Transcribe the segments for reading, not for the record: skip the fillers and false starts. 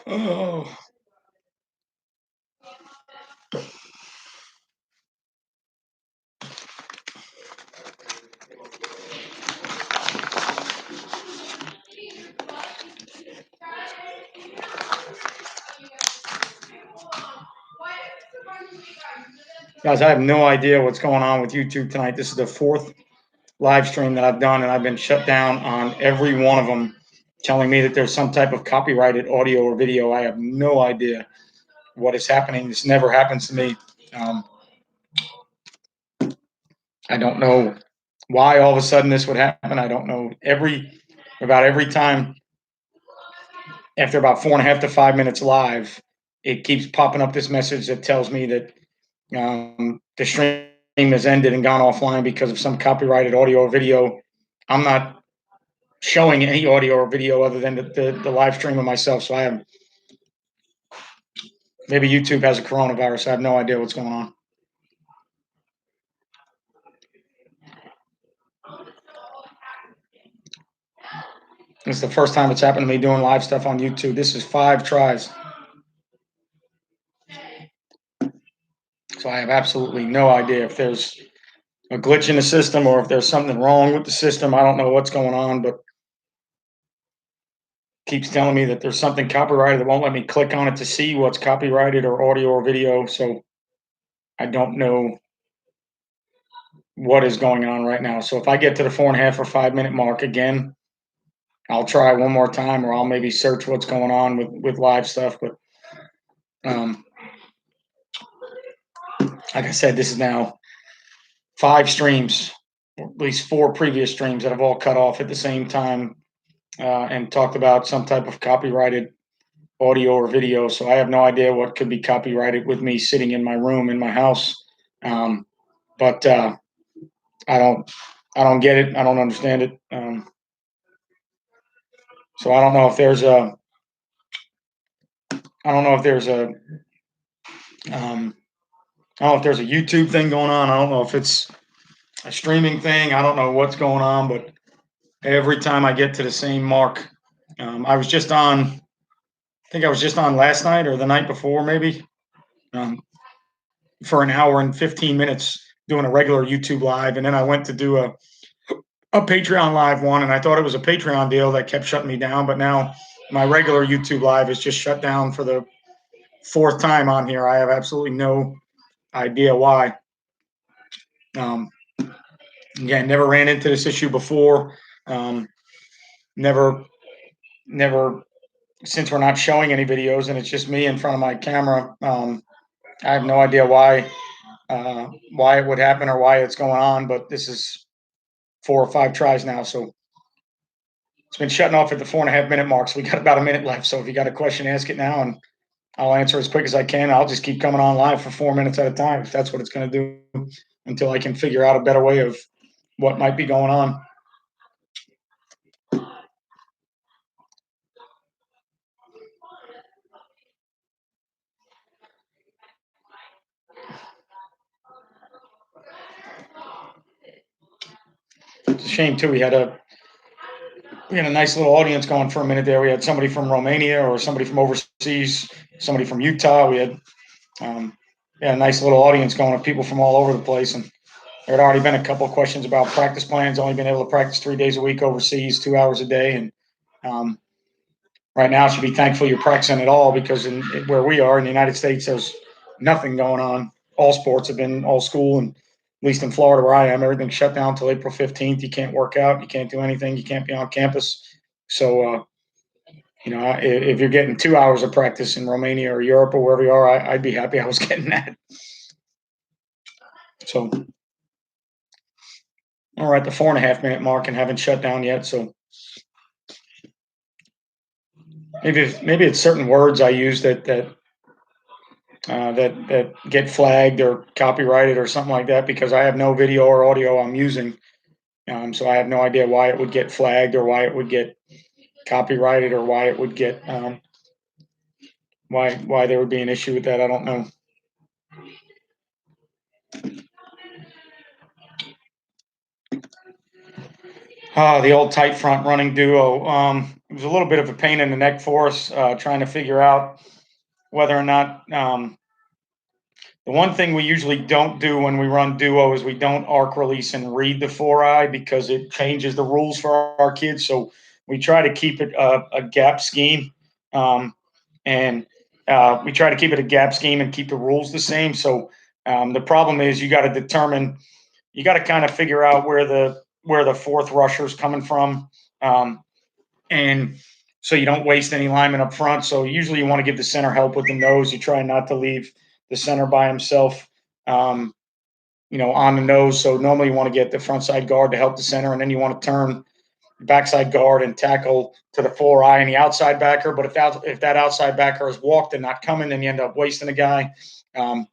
Oh. Guys, I have no idea what's going on with YouTube tonight. This is the fourth live stream that I've done, and I've been shut down on every one of them, telling me that there's some type of copyrighted audio or video. I have no idea what is happening. This never happens to me. I don't know why all of a sudden this would happen. I don't know. About every time after about 4.5 to 5 minutes live, it keeps popping up this message that tells me that the stream has ended and gone offline because of some copyrighted audio or video. I'm not showing any audio or video other than the live stream of myself. So I have maybe YouTube has a coronavirus. I have no idea what's going on. It's the first time it's happened to me doing live stuff on YouTube. This is 5 tries. So I have absolutely no idea if there's a glitch in the system or if there's something wrong with the system. I don't know what's going on, but keeps telling me that there's something copyrighted that won't let me click on it to see what's copyrighted or audio or video. So I don't know what is going on right now. So if I get to the 4.5 or 5 minute mark again, I'll try one more time, or I'll maybe search what's going on with live stuff. But um, like I said, this is now 5 streams, or at least 4 previous streams that have all cut off at the same time and talked about some type of copyrighted audio or video. So I have no idea what could be copyrighted with me sitting in my room in my house. But I don't get it. I don't understand it. So I don't know if there's a I don't know if there's a um, I don't know if there's a YouTube thing going on. I don't know if it's a streaming thing. I don't know what's going on, but every time I get to the same mark, I was just on. I think I was just on last night or the night before, maybe, um, for an hour and 15 minutes doing a regular YouTube live, and then I went to do a Patreon live one, and I thought it was a Patreon deal that kept shutting me down, but now my regular YouTube live is just shut down for the 4th time on here. I have absolutely no idea why. Um, Again, never ran into this issue before. Um, never, never. Since we're not showing any videos and it's just me in front of my camera, I have no idea why it would happen or why it's going on. But this is 4 or 5 tries now, so it's been shutting off at the 4.5 minute mark. So we got about a minute left. So if you got a question, ask it now, and I'll answer as quick as I can. I'll just keep coming on live for 4 minutes at a time if that's what it's going to do until I can figure out a better way of what might be going on. It's a shame too. We had a nice little audience going for a minute there. We had somebody from Romania or somebody from overseas, somebody from Utah. Um, we had a nice little audience going of people from all over the place, and there had already been a couple of questions about practice plans. Only been able to practice 3 days a week overseas, 2 hours a day, and um, right now should be thankful you're practicing at all because where we are in the United States, there's nothing going on. All sports have been all school, and at least in Florida where I am, everything's shut down until April 15th. You can't work out, you can't do anything, you can't be on campus. So, if you're getting 2 hours of practice in Romania or Europe or wherever you are, I'd be happy I was getting that. So, all right, the 4.5 minute mark and haven't shut down yet. So maybe it's certain words I use that get flagged or copyrighted or something like that because I have no video or audio I'm using. So I have no idea why it would get flagged or why it would get copyrighted or why it would get why there would be an issue with that. I don't know. The old tight front running duo. It was a little bit of a pain in the neck for us, trying to figure out whether or not the one thing we usually don't do when we run duo is we don't arc release and read the four eye because it changes the rules for our kids. So we try to keep it a gap scheme, um, and we try to keep it a gap scheme and keep the rules the same. So the problem is you got to determine, you got to kind of figure out where the fourth rusher is coming from, um, and so you don't waste any linemen up front. So usually you want to give the center help with the nose. You try not to leave the center by himself, um, on the nose. So normally you want to get the front side guard to help the center, and then you want to turn backside guard and tackle to the four eye and the outside backer. But if that outside backer is walked and not coming, then you end up wasting a guy. Um,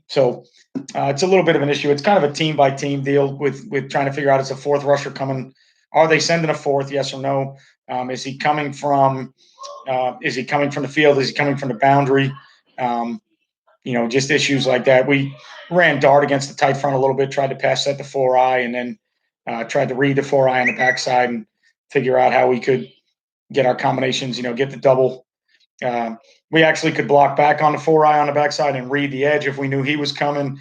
so it's a little bit of an issue. It's kind of a team by team deal with trying to figure out, is a fourth rusher coming? Are they sending a fourth? Yes or no? Is he coming from? Is he coming from the field? Is he coming from the boundary? Um, just issues like that. We ran dart against the tight front a little bit, tried to pass set the four eye, and then tried to read the four eye on the backside and figure out how we could get our combinations. Get the double. We actually could block back on the four eye on the backside and read the edge if we knew he was coming.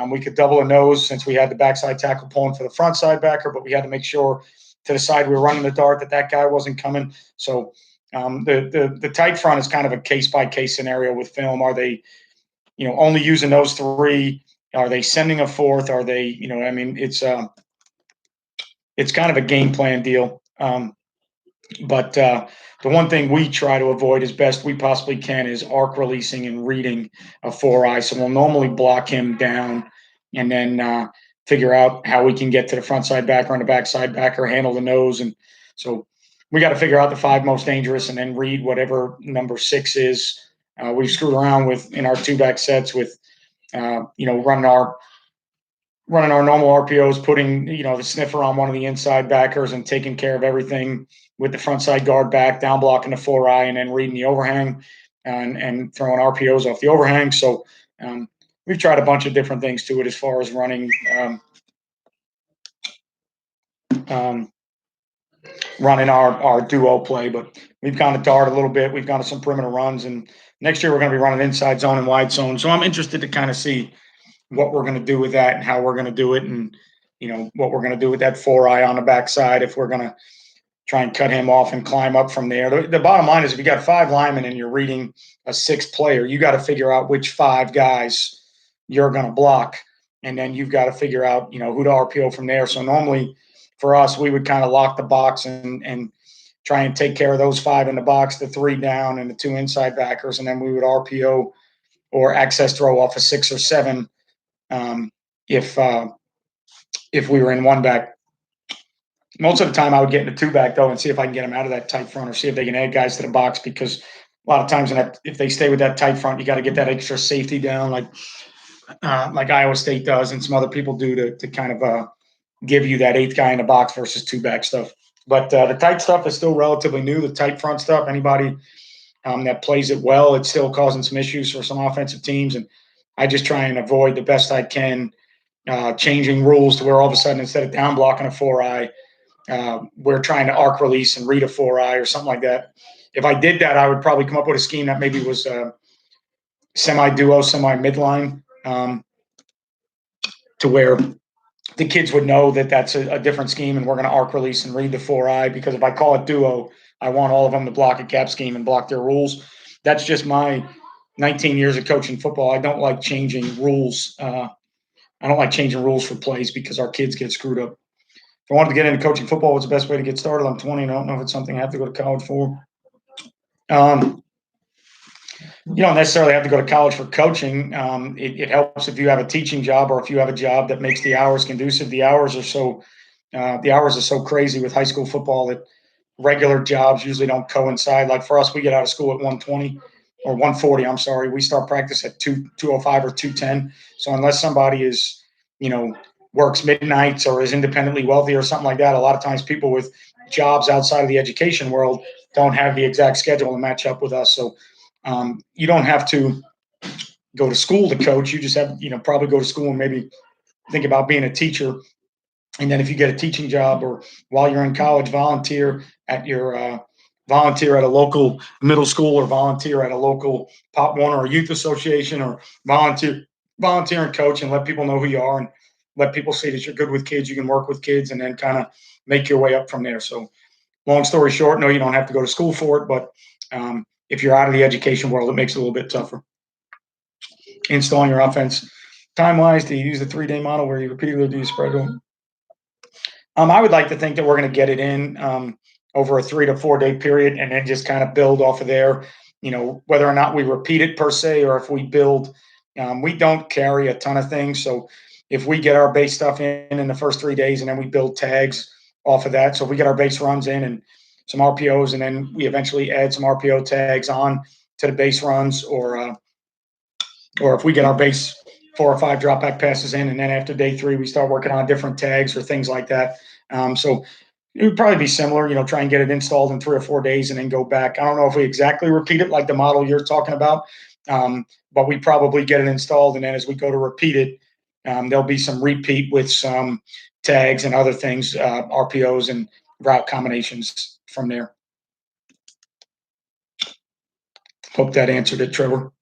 We could double a nose since we had the backside tackle pulling for the front side backer, but we had to make sure to the side we were running the dart that guy wasn't coming. So the tight front is kind of a case by case scenario with film. Are they only using those three? Are they sending a fourth? Are they it's kind of a game plan deal. But the one thing we try to avoid as best we possibly can is arc releasing and reading a four eye. So we'll normally block him down and then figure out how we can get to the front side backer and the back side backer, handle the nose. And so we got to figure out the five most dangerous and then read whatever number six is. We've screwed around with in our two back sets with, running our normal RPOs, putting the sniffer on one of the inside backers and taking care of everything with the front side guard back, down blocking the four eye, and then reading the overhang and throwing RPOs off the overhang. So we've tried a bunch of different things to it as far as running um, running our duo play, but we've gone to dart a little bit. We've gone to some perimeter runs, and next year we're going to be running inside zone and wide zone. So I'm interested to kind of see what we're going to do with that and how we're going to do it, and what we're going to do with that four eye on the backside, if we're going to try and cut him off and climb up from there. The bottom line is, if you got five linemen and you're reading a sixth player, you got to figure out which five guys you're going to block, and then you've got to figure out who to RPO from there. So normally for us, we would kind of lock the box and try and take care of those five in the box, the three down and the two inside backers, and then we would RPO or access throw off a six or seven, um, if we were in one back. Most of the time, I would get in a two back though and see if I can get them out of that tight front, or see if they can add guys to the box, because a lot of times if they stay with that tight front, you got to get that extra safety down, like Iowa State does and some other people do to kind of give you that eighth guy in the box versus two back stuff. But the tight stuff is still relatively new. The tight front stuff, anybody that plays it well, it's still causing some issues for some offensive teams, and I just try and avoid the best I can changing rules to where all of a sudden, instead of down blocking a four eye, we're trying to arc release and read a four eye or something like that. If I did that, I would probably come up with a scheme that maybe was semi duo, semi midline, to where the kids would know that that's a different scheme, and we're going to arc release and read the four eye. Because if I call it duo, I want all of them to block a gap scheme and block their rules. That's just my 19 years of coaching football. I don't like changing rules. I don't like changing rules for plays because our kids get screwed up. If I wanted to get into coaching football, what's the best way to get started? I'm 20 and I don't know if it's something I have to go to college for. You don't necessarily have to go to college for coaching. It helps if you have a teaching job, or if you have a job that makes the hours conducive. The hours are so crazy with high school football that regular jobs usually don't coincide. Like for us, we get out of school at 1:20 or 1:40. I'm sorry, we start practice at 2:05 or 2:10. So unless somebody is, works midnights or is independently wealthy or something like that, a lot of times people with jobs outside of the education world don't have the exact schedule to match up with us. So you don't have to go to school to coach. You just have, probably go to school and maybe think about being a teacher And then if you get a teaching job or while you're in college, volunteer at a local middle school or volunteer at a local Pop Warner or youth association or volunteer and coach and let people know who you are and let people see that you're good with kids. You can work with kids and then kind of make your way up from there. So long story short, no, you don't have to go to school for it, but if you're out of the education world, it makes it a little bit tougher. Installing your offense. Time wise, do you use the 3-day model where you repeatedly do you spread them? I would like to think that we're going to get it in over a 3 to 4 day period and then just kind of build off of there. Whether or not we repeat it per se or if we build, we don't carry a ton of things. So if we get our base stuff in the first 3 days and then we build tags off of that. So if we get our base runs in and some RPOs and then we eventually add some RPO tags on to the base runs or if we get our base 4 or 5 drop back passes in, and then after day 3, we start working on different tags or things like that. So it would probably be similar, try and get it installed in 3 or 4 days and then go back. I don't know if we exactly repeat it like the model you're talking about, but we probably get it installed. And then as we go to repeat it, there'll be some repeat with some tags and other things, RPOs and route combinations from there. Hope that answered it, Trevor.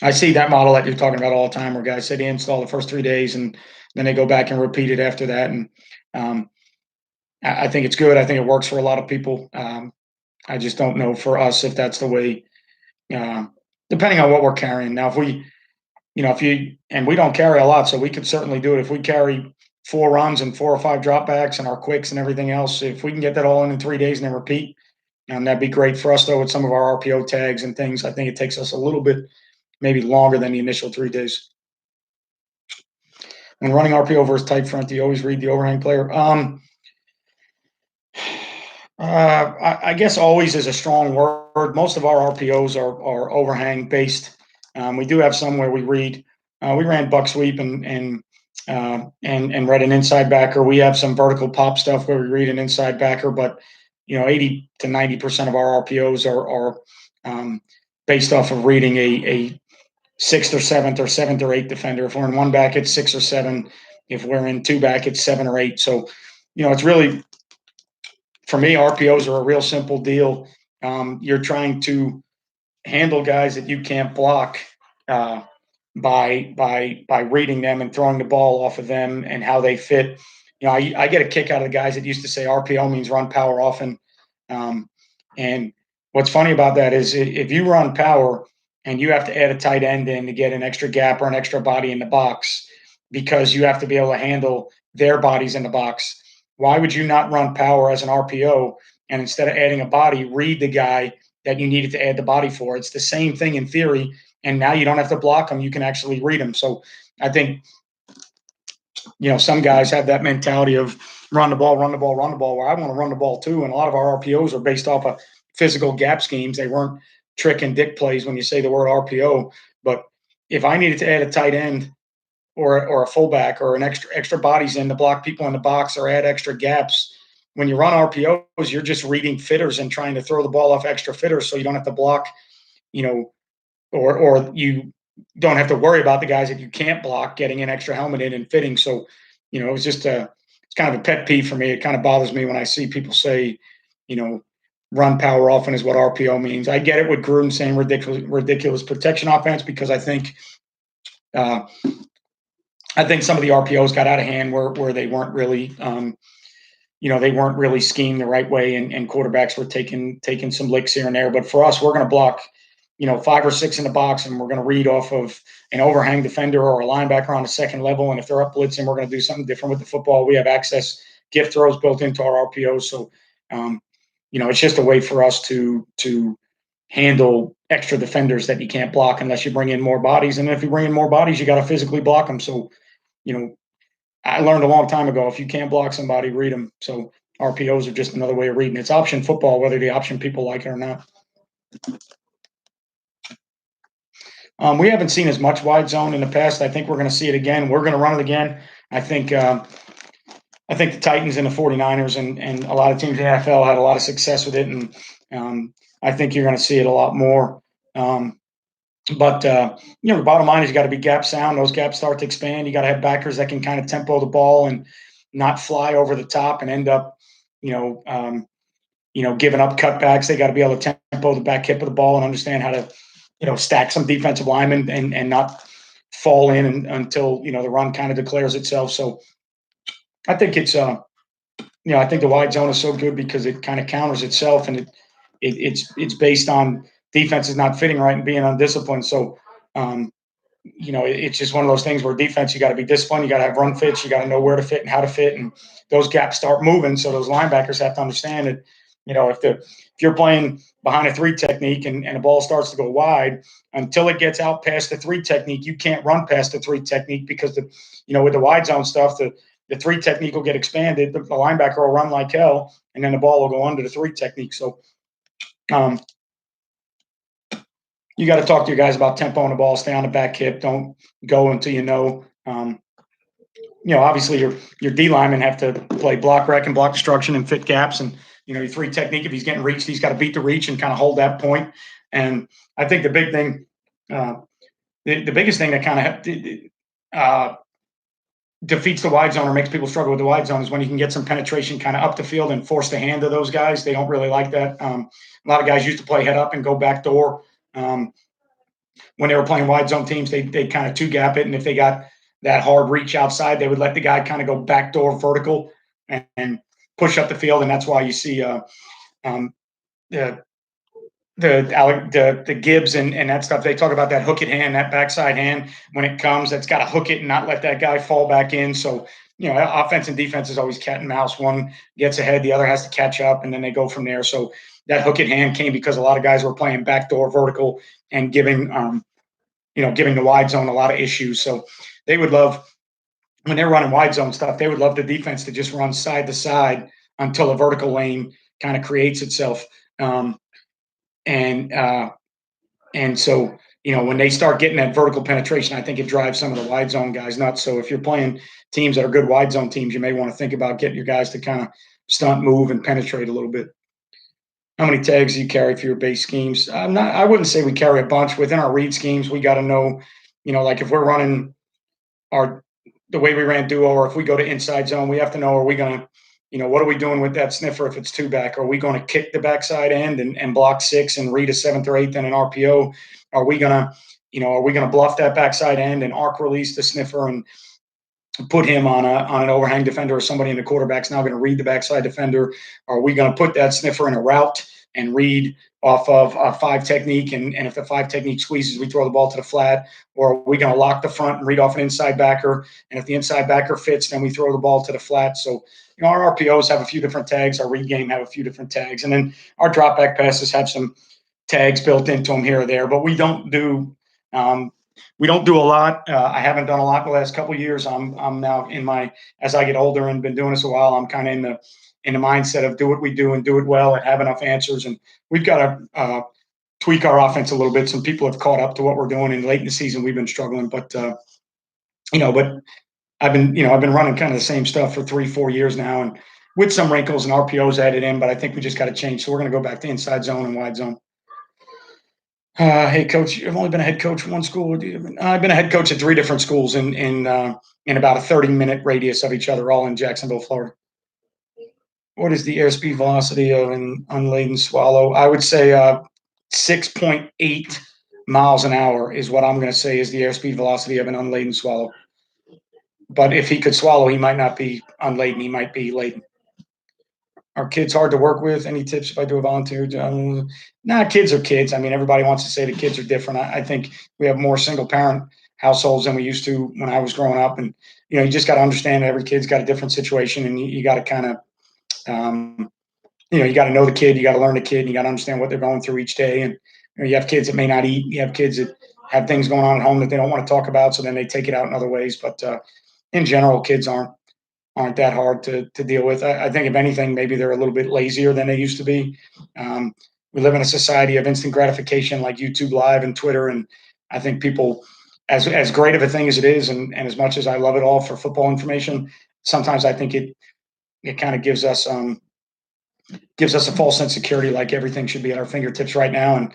I see that model that you're talking about all the time where guys say they install the first 3 days and then they go back and repeat it after that. And I think it's good. I think it works for a lot of people. I just don't know for us if that's the way, depending on what we're carrying. Now, and we don't carry a lot, so we could certainly do it. If we carry 4 runs and 4 or 5 dropbacks and our quicks and everything else, if we can get that all in 3 days and then repeat, that'd be great for us, though, with some of our RPO tags and things. I think it takes us a little bit maybe longer than the initial 3 days. When running RPO versus tight front, do you always read the overhang player? I guess always is a strong word. Most of our RPOs are overhang based. We do have some where we read. We ran buck sweep and read an inside backer. We have some vertical pop stuff where we read an inside backer, but 80 to 90% of our RPOs are based off of reading a 6th or 7th or 7th or 8th defender. If we're in 1 back, it's 6 or 7. If we're in 2 back, it's 7 or 8. So, it's really, for me, RPOs are a real simple deal. You're trying to handle guys that you can't block by reading them and throwing the ball off of them and how they fit. I get a kick out of the guys that used to say RPO means run power often. And what's funny about that is if you run power and you have to add a tight end in to get an extra gap or an extra body in the box because you have to be able to handle their bodies in the box, why would you not run power as an RPO and instead of adding a body, read the guy that you needed to add the body for? It's the same thing in theory, and now you don't have to block them. You can actually read them. So I think, some guys have that mentality of run the ball, run the ball, run the ball, where I want to run the ball too. And a lot of our RPOs are based off of physical gap schemes. They weren't trick and dick plays when you say the word RPO. But if I needed to add a tight end or a fullback or an extra bodies in to block people in the box or add extra gaps, when you run RPOs, you're just reading fitters and trying to throw the ball off extra fitters so you don't have to block, or you don't have to worry about the guys that you can't block getting an extra helmet in and fitting. So, it's kind of a pet peeve for me. It kind of bothers me when I see people say, run power often is what RPO means. I get it with Gruden saying ridiculous protection offense because I think some of the RPOs got out of hand where they weren't really, they weren't really schemed the right way, and quarterbacks were taking some licks here and there. But for us, we're going to block, 5 or 6 in the box, and we're going to read off of an overhang defender or a linebacker on the second level. And if they're up blitzing, we're going to do something different with the football. We have access gift throws built into our RPOs, so it's just a way for us to handle extra defenders that you can't block unless you bring in more bodies. And if you bring in more bodies, you got to physically block them. So, I learned a long time ago, if you can't block somebody, read them. So RPOs are just another way of reading. It's option football, whether the option people like it or not. We haven't seen as much wide zone in the past. I think we're going to see it again. We're going to run it again. I think the Titans and the 49ers and a lot of teams in the NFL had a lot of success with it. And I think you're going to see it a lot more. But the bottom line is you got to be gap sound. Those gaps start to expand. You got to have backers that can kind of tempo the ball and not fly over the top and end up, you know, um, giving up cutbacks. They got to be able to tempo the back hip of the ball and understand how to, stack some defensive linemen and not fall in until the run kind of declares itself. So I think I think the wide zone is so good because it kind of counters itself, and it's based on defenses not fitting right and being undisciplined. So, um, it's just one of those things where defense, you got to be disciplined, you got to have run fits, you got to know where to fit and how to fit, and those gaps start moving. So those linebackers have to understand that, if you're playing behind a three technique and the ball starts to go wide, until it gets out past the three technique, you can't run past the three technique because with the wide zone stuff, the three technique will get expanded. The linebacker will run like hell, and then the ball will go under the three technique. So um, you got to talk to your guys about tempo on the ball. Stay on the back hip. Don't go until you know. Obviously your D linemen have to play block rec and block destruction and fit gaps. And your three technique. If he's getting reached, he's got to beat the reach and kind of hold that point. And I think the big thing, the biggest thing that kind of defeats the wide zone or makes people struggle with the wide zone is when you can get some penetration kind of up the field and force the hand of those guys. They don't really like that. A lot of guys used to play head up and go back door. When they were playing wide zone teams, they kind of two gap it, and if they got that hard reach outside, they would let the guy kind of go back door vertical and push up the field, and that's why you see um, the the Gibbs and that stuff. They talk about that hook it hand, that backside hand when it comes. That's got to hook it and not let that guy fall back in. So offense and defense is always cat and mouse. One gets ahead, the other has to catch up, and then they go from there. So that hook it hand came because a lot of guys were playing backdoor vertical and giving giving the wide zone a lot of issues. So they would love when they're running wide zone stuff. They would love the defense to just run side to side until a vertical lane kind of creates itself. And and so, when they start getting that vertical penetration, I think it drives some of the wide zone guys nuts. So if you're playing teams that are good wide zone teams, you may want to think about getting your guys to kind of stunt, move, and penetrate a little bit. How many tags do you carry for your base schemes? I wouldn't say we carry a bunch. Within our read schemes, we got to know, like if we're running the way we ran duo, or if we go to inside zone, we have to know, are we going to, what are we doing with that sniffer if it's two back? Are we going to kick the backside end and block six and read a seventh or eighth and an RPO? Are we going to, bluff that backside end and arc release the sniffer and put him on an overhang defender, or somebody in the quarterback's now going to read the backside defender? Are we going to put that sniffer in a route and read off of a five technique? And if the five technique squeezes, we throw the ball to the flat. Or are we going to lock the front and read off an inside backer? And if the inside backer fits, then we throw the ball to the flat. So, our RPOs have a few different tags. Our read game have a few different tags. And then our drop back passes have some tags built into them here or there. But we don't do a lot. I haven't done a lot the last couple of years. I'm now as I get older and been doing this a while, I'm kind of in the mindset of do what we do and do it well and have enough answers. And we've got to tweak our offense a little bit. Some people have caught up to what we're doing, and late in the season we've been struggling. But I've been running kind of the same stuff for 3-4 years now, and with some wrinkles and RPOs added in. But I think we just got to change. So we're going to go back to inside zone and wide zone. Hey, coach, I've only been a head coach for one school. I've been a head coach at 3 different schools in about a 30-minute radius of each other, all in Jacksonville, Florida. What is the airspeed velocity of an unladen swallow? I would say 6.8 miles an hour is what I'm going to say is the airspeed velocity of an unladen swallow. But if he could swallow, he might not be unladen. He might be laden. Are kids hard to work with? Any tips if I do a volunteer job? Kids are kids. I mean, everybody wants to say the kids are different. I think we have more single parent households than we used to when I was growing up. And, you just got to understand that every kid's got a different situation, and you got to kind of, you got to know the kid, you got to learn the kid, and you got to understand what they're going through each day. And you have kids that may not eat. You have kids that have things going on at home that they don't want to talk about. So then they take it out in other ways. But in general, kids aren't that hard to deal with. I think if anything, maybe they're a little bit lazier than they used to be. We live in a society of instant gratification like YouTube Live and Twitter. And I think people, as great of a thing as it is, and as much as I love it all for football information, sometimes I think it kind of gives us a false sense of security, like everything should be at our fingertips right now. And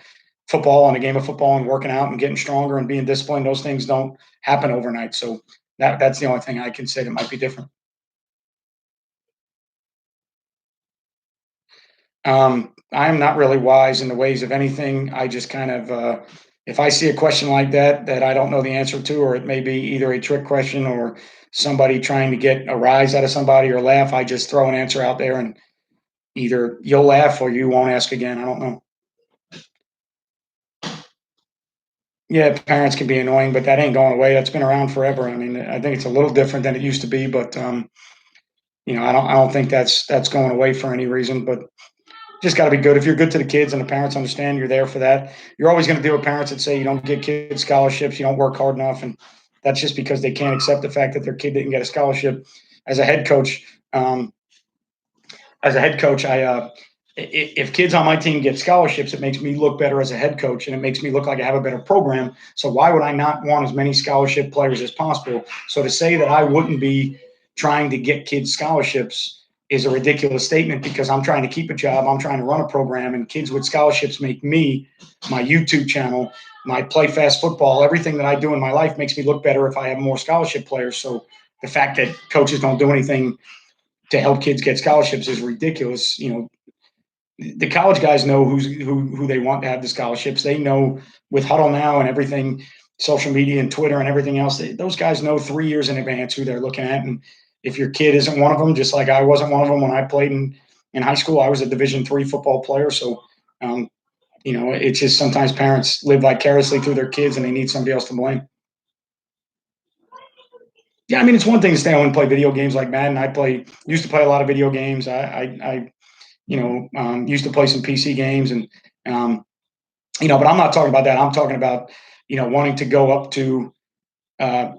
football and a game of football and working out and getting stronger and being disciplined. Those things don't happen overnight. So that's the only thing I can say that might be different. I am not really wise in the ways of anything. I just kind of, if I see a question like that I don't know the answer to, or it may be either a trick question or somebody trying to get a rise out of somebody or laugh, I just throw an answer out there and either you'll laugh or you won't ask again. I don't know. Yeah, parents can be annoying, but that ain't going away. That's been around forever. I mean, I think it's a little different than it used to be, but I don't think that's going away for any reason. But just got to be good. If you're good to the kids and the parents understand you're there for that, you're always going to deal with parents that say you don't get kids scholarships, you don't work hard enough, and that's just because they can't accept the fact that their kid didn't get a scholarship. As a head coach, um, if kids on my team get scholarships, it makes me look better as a head coach, and it makes me look like I have a better program. So why would I not want as many scholarship players as possible? So to say that I wouldn't be trying to get kids scholarships is a ridiculous statement because I'm trying to keep a job, I'm trying to run a program, and kids with scholarships make me, my YouTube channel, my play fast football, everything that I do in my life makes me look better if I have more scholarship players. So the fact that coaches don't do anything to help kids get scholarships is ridiculous. The college guys know who they want to have the scholarships. They know with Huddle Now and everything, social media and Twitter and everything else, those guys know 3 years in advance who they're looking at. And if your kid isn't one of them, just like I wasn't one of them when I played in high school, I was a Division III football player. So, it's just sometimes parents live vicariously through their kids and they need somebody else to blame. Yeah, I mean, it's one thing to stay home and play video games like Madden. Used to play a lot of video games. I used to play some PC games um, but I'm not talking about that. I'm talking about, wanting to go up uh,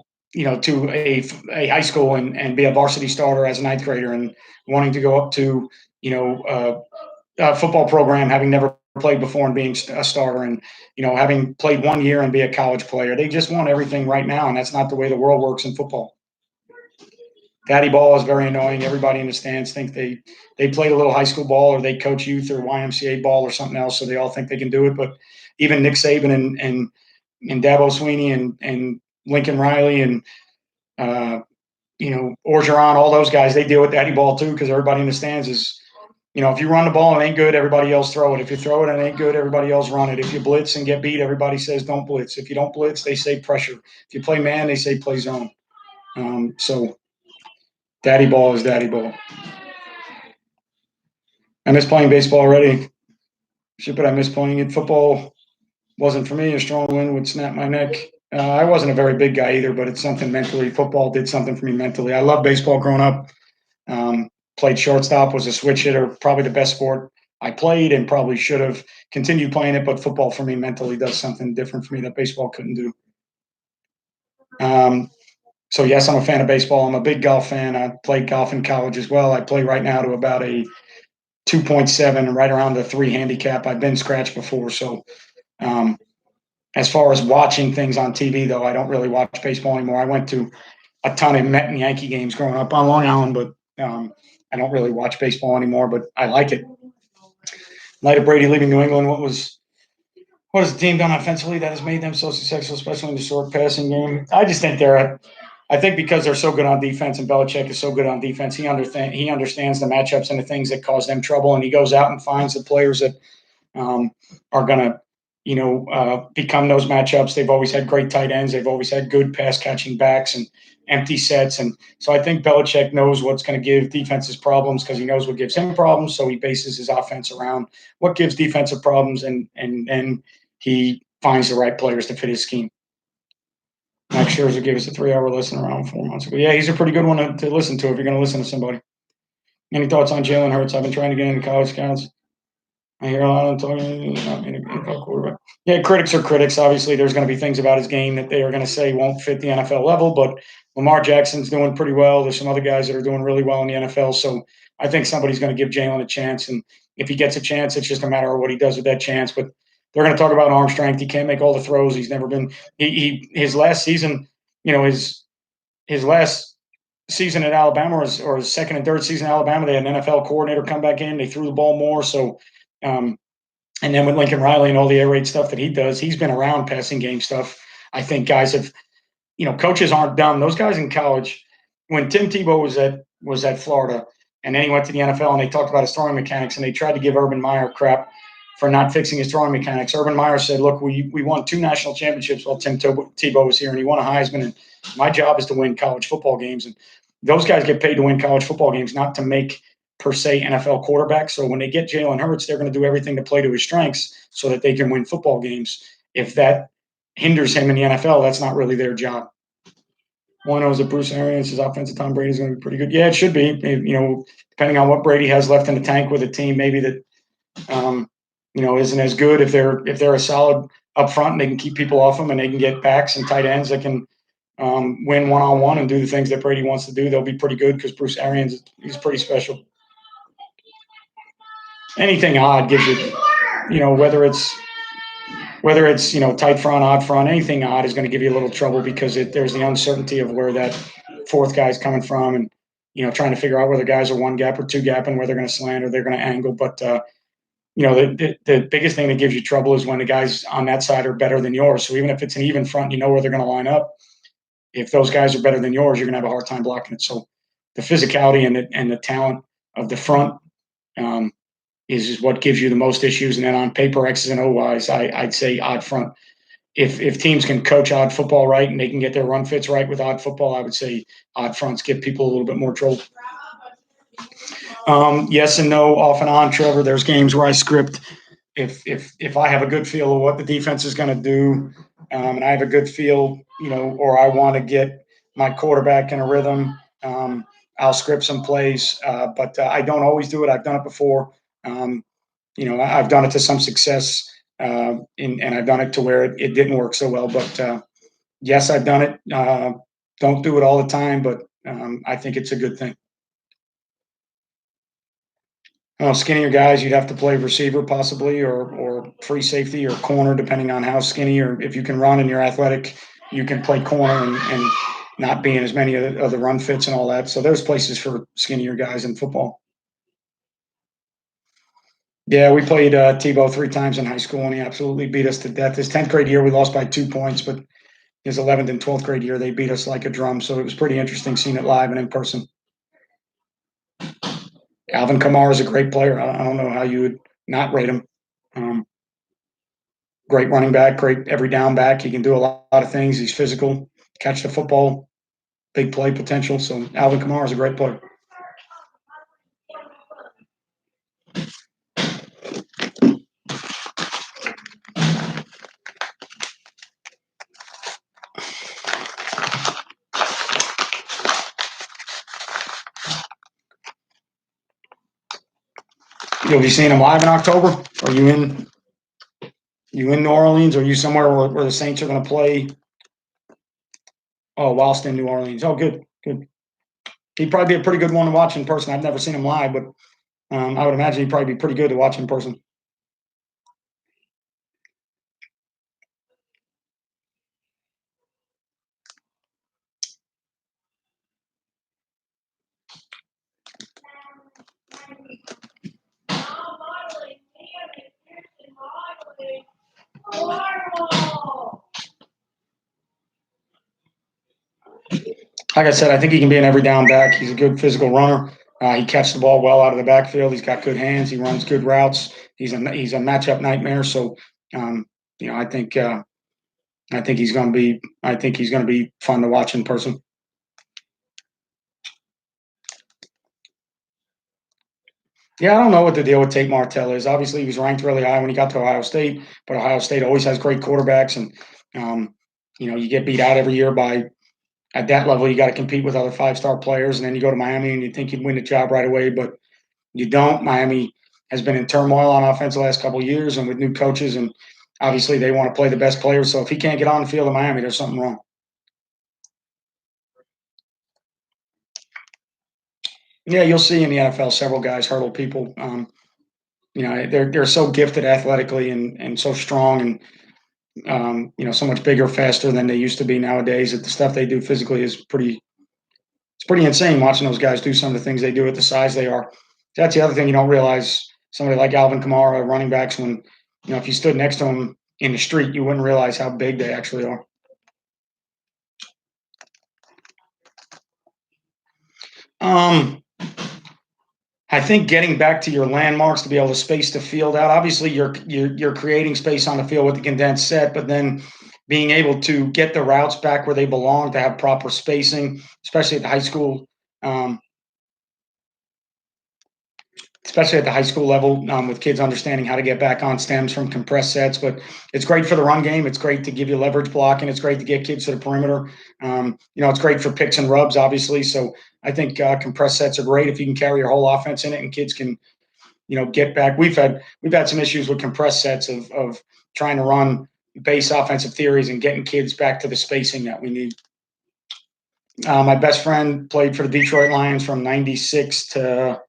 to a high school and be a varsity starter as a ninth grader and wanting to go up to, a football program, having never played before and being a starter and, having played 1 year and be a college player. They just want everything right now. And that's not the way the world works in football. Daddy ball is very annoying. Everybody in the stands think they played a little high school ball or they coach youth or YMCA ball or something else, so they all think they can do it. But even Nick Saban and Dabo Sweeney and Lincoln Riley and Orgeron, all those guys, they deal with daddy ball too because everybody in the stands is, if you run the ball and it ain't good, everybody else throw it. If you throw it and it ain't good, everybody else run it. If you blitz and get beat, everybody says don't blitz. If you don't blitz, they say pressure. If you play man, they say play zone. So daddy ball is daddy ball. I miss playing baseball already. Shit, but I miss playing it. Football wasn't for me. A strong wind would snap my neck. I wasn't a very big guy either, but it's something mentally. Football did something for me mentally. I loved baseball growing up. Played shortstop, was a switch hitter, probably the best sport I played, and probably should have continued playing it. But football for me mentally does something different for me that baseball couldn't do. Um, so yes, I'm a fan of baseball. I'm a big golf fan. I played golf in college as well. I play right now to about a 2.7, right around the 3 handicap. I've been scratched before, so um, as far as watching things on TV, though, I don't really watch baseball anymore. I went to a ton of Met and Yankee games growing up on Long Island, but I don't really watch baseball anymore. But I like it. Light of Brady leaving New England, what has the team done offensively that has made them so successful, especially in the short passing game? I just think I think because they're so good on defense and Belichick is so good on defense, he understands the matchups and the things that cause them trouble, and he goes out and finds the players that are going to, become those matchups. They've always had great tight ends. They've always had good pass catching backs and empty sets. And so I think Belichick knows what's going to give defenses problems because he knows what gives him problems. So he bases his offense around what gives defensive problems, and he finds the right players to fit his scheme. Max Scherzer gave us a 3-hour listen around 4 months ago. Yeah, he's a pretty good one to listen to if you're going to listen to somebody. Any thoughts on Jalen Hurts? I've been trying to get into college scouts. I hear a lot of talking. Quarterback. Yeah, critics are critics. Obviously, there's going to be things about his game that they are going to say won't fit the NFL level, but Lamar Jackson's doing pretty well. There's some other guys that are doing really well in the NFL. So I think somebody's going to give Jalen a chance. And if he gets a chance, it's just a matter of what he does with that chance. But they're going to talk about arm strength. He can't make all the throws. He's never been his last season, his last season at Alabama or his second and third season at Alabama, they had an NFL coordinator come back in. They threw the ball more. So And then with Lincoln Riley and all the air raid stuff that he does, he's been around passing game stuff. I think guys have, coaches aren't dumb. Those guys in college, when Tim Tebow was at Florida, and then he went to the NFL and they talked about his throwing mechanics and they tried to give Urban Meyer crap for not fixing his throwing mechanics. Urban Meyer said, "Look, we won 2 national championships while Tim Tebow was here, and he won a Heisman. And my job is to win college football games. And those guys get paid to win college football games, not to make per se NFL quarterbacks. So when they get Jalen Hurts, they're going to do everything to play to his strengths so that they can win football games. If that hinders him in the NFL, that's not really their job." One knows that Bruce Arians' offensive Tom Brady is going to be pretty good. Yeah, it should be. Depending on what Brady has left in the tank with a team, maybe that isn't as good. If they're a solid up front and they can keep people off them and they can get backs and tight ends that can win one-on-one and do the things that Brady wants to do, they'll be pretty good because Bruce Arians, he's pretty special. Anything odd gives you, whether it's tight front, odd front, anything odd is going to give you a little trouble because there's the uncertainty of where that fourth guy's coming from, and trying to figure out whether guys are one gap or two gap and where they're going to slant or they're going to angle. But the biggest thing that gives you trouble is when the guys on that side are better than yours. So even if it's an even front, you know where they're going to line up. If those guys are better than yours, you're going to have a hard time blocking it. So the physicality and the talent of the front is what gives you the most issues. And then on paper, X's and O wise, I'd say odd front. If teams can coach odd football right and they can get their run fits right with odd football, I would say odd fronts give people a little bit more trouble. Yes and no, off and on, Trevor. There's games where I script if I have a good feel of what the defense is going to do, and I have a good feel, or I want to get my quarterback in a rhythm, I'll script some plays. But I don't always do it. I've done it before. I've done it to some success, and I've done it to where it didn't work so well. But yes, I've done it. Don't do it all the time, but I think it's a good thing. Skinnier guys, you'd have to play receiver possibly, or free safety or corner, depending on how skinny, or if you can run and you're athletic, you can play corner and not be in as many of the run fits and all that. So there's places for skinnier guys in football. Yeah, we played Tebow 3 times in high school, and he absolutely beat us to death. His 10th grade year, we lost by 2 points, but his 11th and 12th grade year, they beat us like a drum. So it was pretty interesting seeing it live and in person. Alvin Kamara is a great player. I don't know how you would not rate him. Great running back, great every down back. He can do a lot of things. He's physical, catch the football, big play potential. So Alvin Kamara is a great player. You'll be seeing him live in October. Are you in New Orleans? Or are you somewhere where the Saints are going to play? Oh, whilst in New Orleans. Oh, good, good. He'd probably be a pretty good one to watch in person. I've never seen him live, but I would imagine he'd probably be pretty good to watch in person. Like I said, I think he can be an every down back. He's a good physical runner. He catches the ball well out of the backfield. He's got good hands. He runs good routes. He's a matchup nightmare. So, I think he's going to be. I think he's going to be fun to watch in person. Yeah, I don't know what the deal with Tate Martell is. Obviously, he was ranked really high when he got to Ohio State, but Ohio State always has great quarterbacks, and you get beat out every year by. At that level, you got to compete with other 5-star players, and then you go to Miami and you think you'd win the job right away, but you don't. Miami has been in turmoil on offense the last couple of years, and with new coaches, and obviously they want to play the best players. So if he can't get on the field in Miami, there's something wrong. Yeah, you'll see in the NFL several guys hurdle people. They're so gifted athletically and so strong and so much bigger, faster than they used to be nowadays. That the stuff they do physically is pretty insane. Watching those guys do some of the things they do at the size they are. That's the other thing you don't realize. Somebody like Alvin Kamara, running backs, when if you stood next to them in the street, you wouldn't realize how big they actually are. Um, I think getting back to your landmarks to be able to space the field out. Obviously, you're creating space on the field with the condensed set, but then being able to get the routes back where they belong to have proper spacing, especially at the high school, um, especially at the high school level, with kids understanding how to get back on stems from compressed sets. But it's great for the run game. It's great to give you leverage blocking. It's great to get kids to the perimeter. It's great for picks and rubs, obviously. So I think compressed sets are great if you can carry your whole offense in it and kids can get back. We've had some issues with compressed sets of trying to run base offensive theories and getting kids back to the spacing that we need. My best friend played for the Detroit Lions from '96 to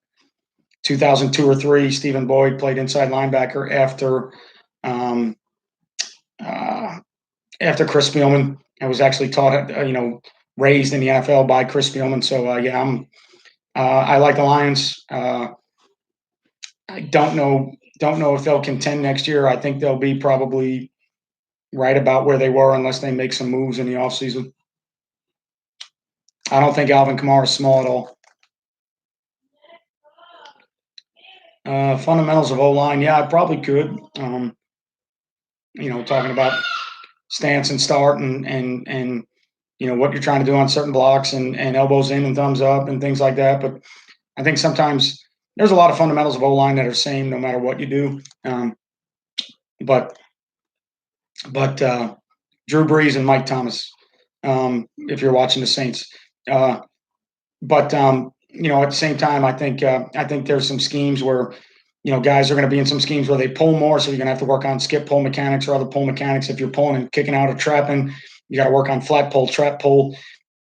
2002 or three. Stephen Boyd played inside linebacker um, uh, after Chris Spielman. I was actually taught, raised in the NFL by Chris Spielman. So yeah, I like the Lions. I don't know if they'll contend next year. I think they'll be probably right about where they were unless they make some moves in the offseason. I don't think Alvin Kamara is small at all. Fundamentals of O-line, yeah, I probably could. Talking about stance and start and what you're trying to do on certain blocks and elbows in and thumbs up and things like that. But I think sometimes there's a lot of fundamentals of O-line that are same no matter what you do. But Drew Brees and Mike Thomas, if you're watching the Saints. But at the same time, I think there's some schemes where guys are going to be in some schemes where they pull more, so you're going to have to work on skip pull mechanics or other pull mechanics. If you're pulling and kicking out or trapping, you got to work on flat pull, trap pull.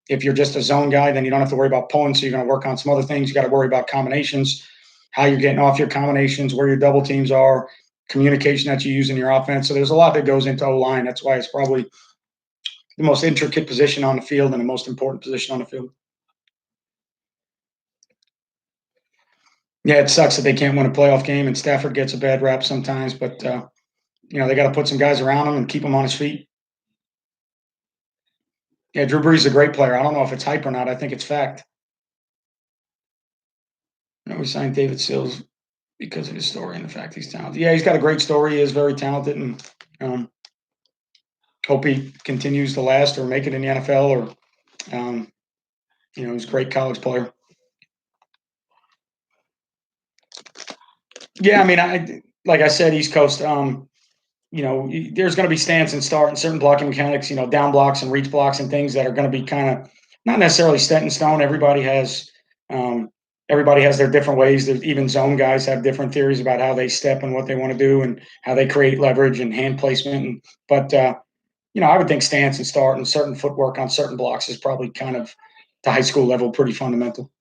If you're just a zone guy, then you don't have to worry about pulling, so you're going to work on some other things. You got to worry about combinations, how you're getting off your combinations, where your double teams are, communication that you use in your offense. So there's a lot that goes into O-line. That's why it's probably the most intricate position on the field and the most important position on the field. Yeah, it sucks that they can't win a playoff game, and Stafford gets a bad rap sometimes. But they got to put some guys around him and keep him on his feet. Yeah, Drew Brees is a great player. I don't know if it's hype or not. I think it's fact. We signed David Sills because of his story and the fact he's talented. Yeah, he's got a great story. He is very talented, and hope he continues to last or make it in the NFL. Or he's a great college player. Yeah, I mean, like I said, East Coast. There's going to be stance and start and certain blocking mechanics, down blocks and reach blocks and things that are going to be kind of not necessarily set in stone. Everybody has their different ways. There's even zone guys have different theories about how they step and what they want to do and how they create leverage and hand placement. But I would think stance and start and certain footwork on certain blocks is probably kind of to high school level pretty fundamental.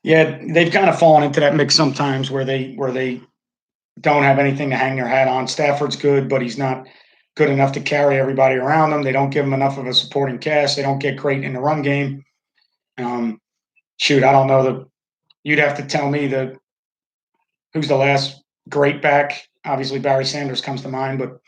Yeah, they've kind of fallen into that mix sometimes where they don't have anything to hang their hat on. Stafford's good, but he's not good enough to carry everybody around them. They don't give him enough of a supporting cast. They don't get great in the run game. I don't know. You'd have to tell me who's the last great back. Obviously, Barry Sanders comes to mind, but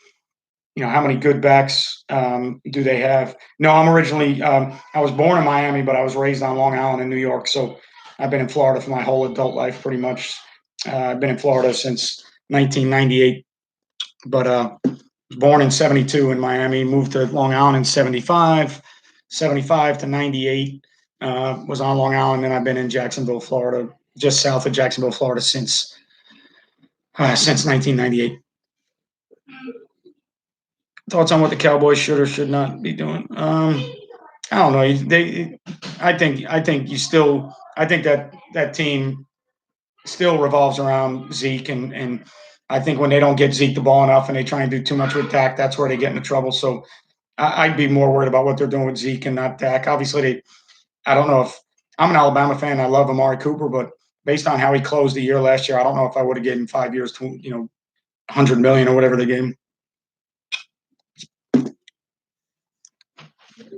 how many good backs do they have? No, I was born in Miami, but I was raised on Long Island in New York. So I've been in Florida for my whole adult life, pretty much. I've been in Florida since 1998, but was born in 72 in Miami, moved to Long Island in 75, 75 to 98, was on Long Island, and I've been in Jacksonville, Florida, just south of Jacksonville, Florida since 1998. Thoughts on what the Cowboys should or should not be doing? I don't know. I think that team still revolves around Zeke, and I think when they don't get Zeke the ball enough and they try and do too much with Dak, that's where they get into trouble. So I'd be more worried about what they're doing with Zeke and not Dak. Obviously, I don't know if I'm an Alabama fan. I love Amari Cooper, but based on how he closed the year last year, I don't know if I would have given him 5 years to 100 million or whatever they gave him.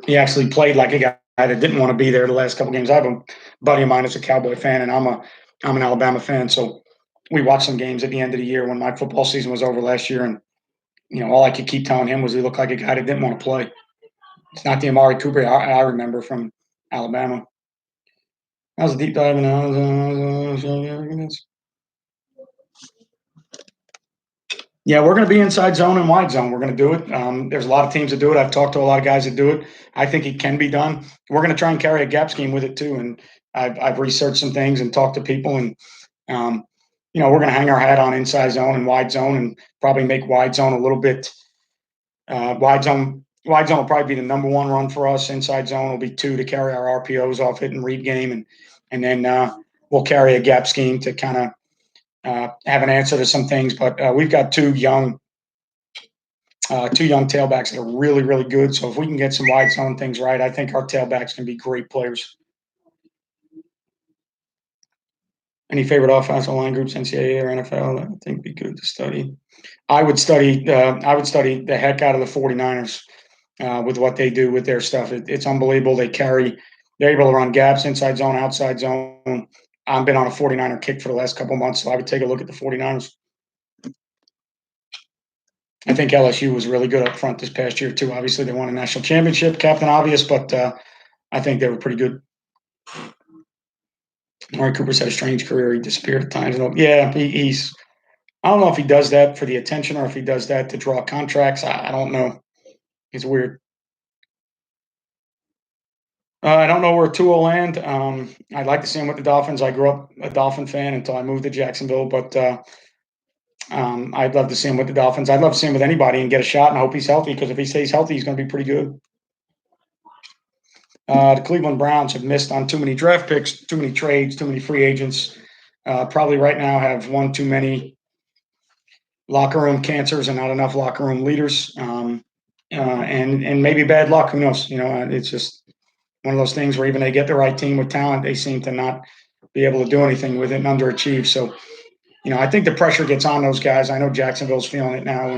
He actually played like a guy that didn't want to be there the last couple games. I have a buddy of mine that's a Cowboy fan, and I'm an Alabama fan. So we watched some games at the end of the year when my football season was over last year, and all I could keep telling him was he looked like a guy that didn't want to play. It's not the Amari Cooper I remember from Alabama. That was a deep dive into. Yeah, we're going to be inside zone and wide zone. We're going to do it. There's a lot of teams that do it. I've talked to a lot of guys that do it. I think it can be done. We're going to try and carry a gap scheme with it too. And I've researched some things and talked to people, and um, we're going to hang our hat on inside zone and wide zone, and probably make wide zone a little bit. Wide zone will probably be the number one run for us. Inside zone will be two to carry our RPOs off it and read game, and then we'll carry a gap scheme to kind of have an answer to some things. But we've got two young tailbacks that are really, really good. So if we can get some wide zone things right, I think our tailbacks can be great players. Any favorite offensive line groups, NCAA or NFL, that I think would be good to study? I would study the heck out of the 49ers with what they do with their stuff. It's unbelievable. They're able to run gaps, inside zone, outside zone. I've been on a 49er kick for the last couple of months, so I would take a look at the 49ers. I think LSU was really good up front this past year too. Obviously, they won a national championship, Captain Obvious, but I think they were pretty good. Amari Cooper's had a strange career. He disappeared at times. Yeah, he's. I don't know if he does that for the attention or if he does that to draw contracts. I don't know. It's weird. I don't know where Tua will land. I'd like to see him with the Dolphins. I grew up a Dolphin fan until I moved to Jacksonville, but I'd love to see him with the Dolphins. I'd love to see him with anybody and get a shot, and I hope he's healthy, because if he stays healthy, he's going to be pretty good. The Cleveland Browns have missed on too many draft picks, too many trades, too many free agents. Probably right now have one too many locker room cancers and not enough locker room leaders, and maybe bad luck. Who knows? It's just one of those things where even they get the right team with talent, they seem to not be able to do anything with it and underachieve. So, I think the pressure gets on those guys. I know Jacksonville's feeling it now.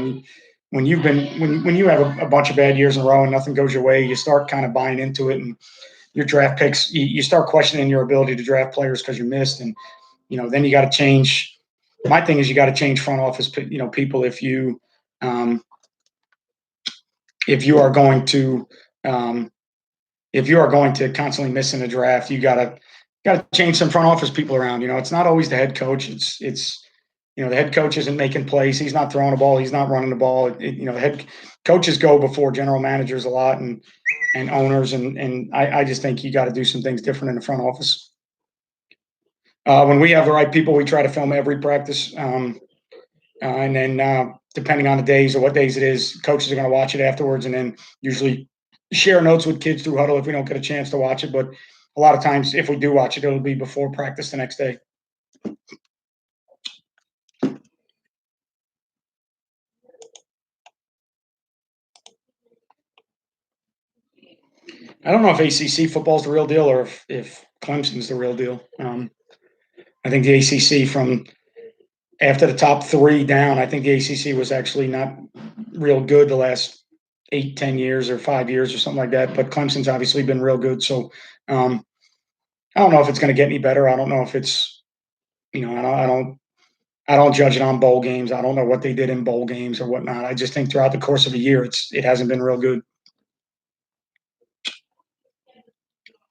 When you have a bunch of bad years in a row and nothing goes your way, you start kind of buying into it, and your draft picks, you start questioning your ability to draft players because you missed, and then you got to change. My thing is you got to change front office, people if you are going to constantly miss in the draft, you got to change some front office people around. It's not always the head coach. It's the head coach isn't making plays. He's not throwing the ball. He's not running the ball. The head coaches go before general managers a lot, and owners, and I just think you got to do some things different in the front office. When we have the right people, we try to film every practice, and then depending on the days or what days it is, coaches are going to watch it afterwards, and then usually share notes with kids through huddle if we don't get a chance to watch it. But a lot of times, if we do watch it, it'll be before practice the next day. I don't know if ACC football is the real deal or if Clemson's the real deal. I think the ACC, from after the top three down, I think the ACC was actually not real good the last 8-10 years or 5 years or something like that. But Clemson's obviously been real good. So I don't know if it's going to get any better. I don't know if it's, I don't judge it on bowl games. I don't know what they did in bowl games or whatnot. I just think throughout the course of a year, it hasn't been real good.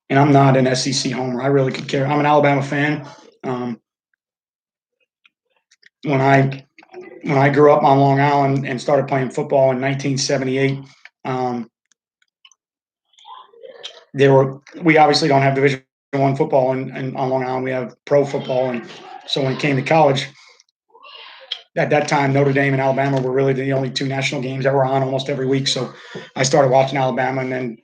And I'm not an SEC homer. I really could care. I'm an Alabama fan. When I grew up on Long Island and started playing football in 1978, we obviously don't have Division I football on Long Island. We have pro football, and so when it came to college, at that time, Notre Dame and Alabama were really the only two national games that were on almost every week. So I started watching Alabama, and then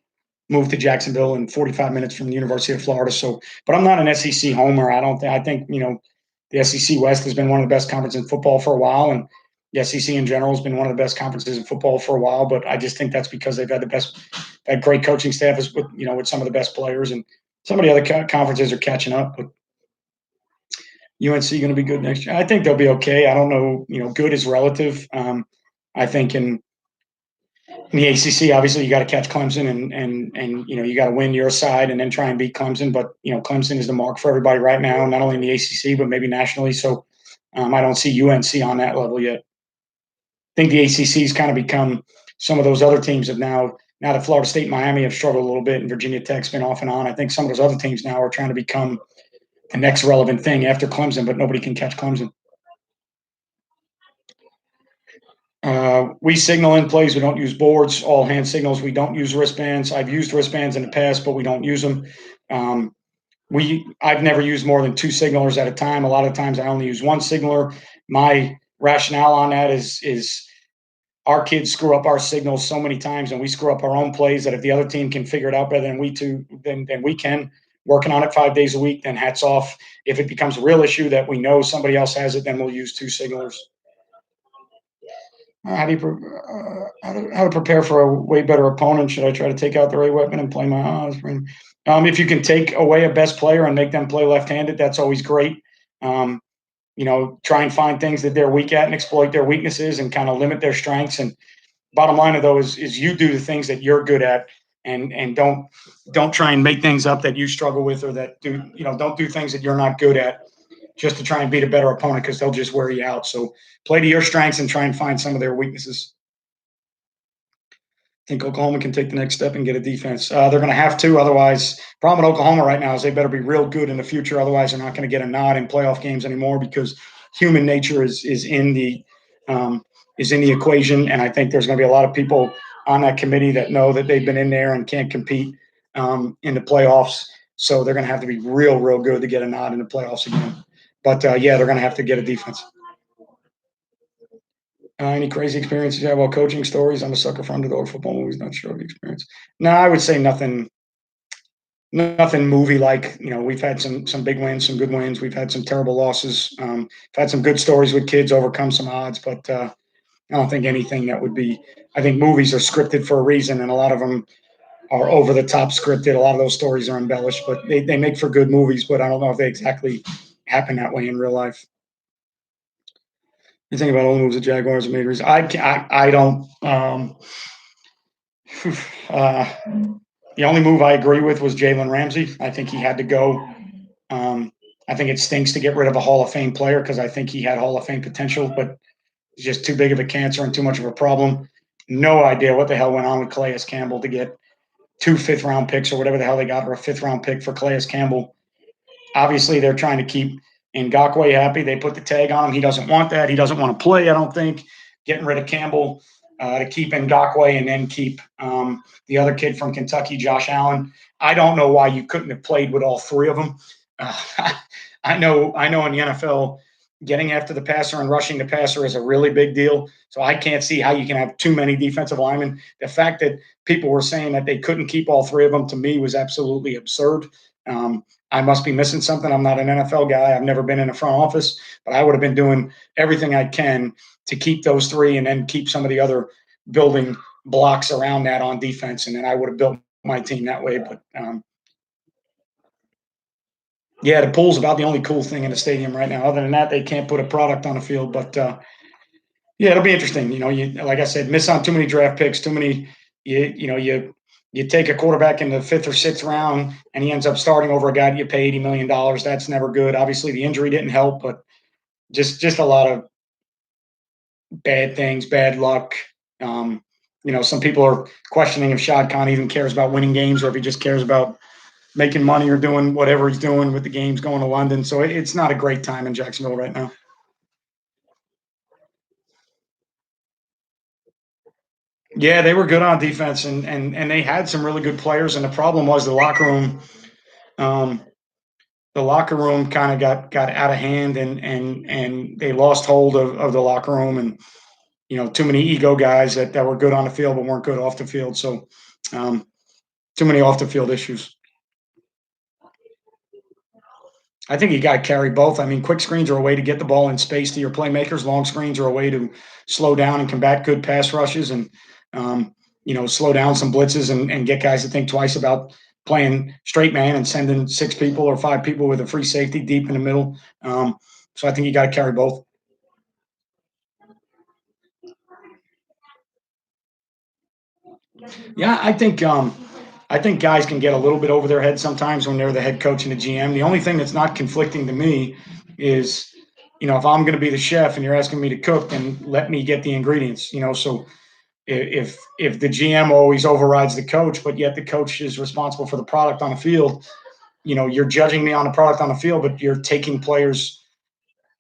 moved to Jacksonville, and 45 minutes from the University of Florida. So, but I'm not an SEC homer. I think the SEC West has been one of the best conferences in football for a while, and the SEC in general has been one of the best conferences in football for a while. But I just think that's because they've had had great coaching staffs with some of the best players, and some of the other conferences are catching up. But UNC going to be good next year. I think they'll be okay. I don't know. Good is relative. I think In the ACC, obviously, you got to catch Clemson, and you got to win your side, and then try and beat Clemson. But Clemson is the mark for everybody right now, not only in the ACC but maybe nationally. So I don't see UNC on that level yet. I think the ACC has kind of become some of those other teams have now that Florida State and Miami have struggled a little bit, and Virginia Tech's been off and on. I think some of those other teams now are trying to become the next relevant thing after Clemson, but nobody can catch Clemson. We signal in plays. We don't use boards, all hand signals. We don't use wristbands. I've used wristbands in the past, but we don't use them. Um, I've never used more than two signalers at a time. A lot of times I only use one signaler. My rationale on that is our kids screw up our signals so many times, and we screw up our own plays, that if the other team can figure it out better than than we can, working on it 5 days a week, then hats off. If it becomes a real issue that we know somebody else has it, then we'll use two signalers. How to prepare for a way better opponent? Should I try to take out the right weapon and play my odds? If you can take away a best player and make them play left-handed, that's always great. Um, try and find things that they're weak at and exploit their weaknesses and kind of limit their strengths. And bottom line of those is you do the things that you're good at, and don't try and make things up that you struggle with, or that don't do things that you're not good at just to try and beat a better opponent, because they'll just wear you out. So play to your strengths and try and find some of their weaknesses. I think Oklahoma can take the next step and get a defense. They're going to have to. Otherwise, problem with Oklahoma right now is they better be real good in the future. Otherwise, they're not going to get a nod in playoff games anymore, because human nature is in the equation. And I think there's going to be a lot of people on that committee that know that they've been in there and can't compete in the playoffs. So they're going to have to be real good to get a nod in the playoffs again. But yeah, they're going to have to get a defense. Any crazy experiences you have while coaching? Stories? I'm a sucker for underdog football movies. Not sure of the experience. No, I would say nothing movie like. We've had some big wins, some good wins. We've had some terrible losses. We've had some good stories with kids overcome some odds, but I don't think anything that would be. I think movies are scripted for a reason, and a lot of them are over the top scripted. A lot of those stories are embellished, but they make for good movies. But I don't know if they exactly happen that way in real life. You think about all the moves the Jaguars have made recently. I don't. Uh, the only move I agree with was Jalen Ramsey. I think he had to go. Um, I think it stinks to get rid of a Hall of Fame player, because I think he had Hall of Fame potential, but he's just too big of a cancer and too much of a problem. No idea what the hell went on with Calais Campbell to get 2 5th-round picks or whatever the hell they got, or a 5th-round pick for Calais Campbell. Obviously, they're trying to keep Ngakoue happy. They put the tag on him. He doesn't want that. He doesn't want to play, I don't think. Getting rid of Campbell to keep Ngakoue, and then keep the other kid from Kentucky, Josh Allen. I don't know why you couldn't have played with all three of them. I know in the NFL, getting after the passer and rushing the passer is a really big deal. So I can't see how you can have too many defensive linemen. The fact that people were saying that they couldn't keep all three of them, to me, was absolutely absurd. I must be missing something. I'm not an NFL guy. I've never been in a front office, but I would have been doing everything I can to keep those three, and then keep some of the other building blocks around that on defense. And then I would have built my team that way. But yeah, the pool's about the only cool thing in the stadium right now. Other than that, they can't put a product on the field. But yeah, it'll be interesting. Like I said, miss on too many draft picks, too many. You take a quarterback in the 5th or 6th round, and he ends up starting over a guy that you pay $80 million. That's never good. Obviously, the injury didn't help, but just a lot of bad things, bad luck. Some people are questioning if Shad Khan even cares about winning games, or if he just cares about making money or doing whatever he's doing with the games going to London. So it's not a great time in Jacksonville right now. Yeah, they were good on defense, and they had some really good players. And the problem was the locker room. Um, the locker room kind of got out of hand, and they lost hold of the locker room, and too many ego guys that were good on the field but weren't good off the field. So too many off the field issues. I think you got to carry both. I mean, quick screens are a way to get the ball in space to your playmakers. Long screens are a way to slow down and combat good pass rushes, and slow down some blitzes, and get guys to think twice about playing straight man and sending 6 people or 5 people with a free safety deep in the middle. So I think you got to carry both. Yeah, I think guys can get a little bit over their head sometimes when they're the head coach and the GM. The only thing that's not conflicting to me is, if I'm going to be the chef and you're asking me to cook, then let me get the ingredients. So if the GM always overrides the coach, but yet the coach is responsible for the product on the field, you're judging me on the product on the field, but you're taking players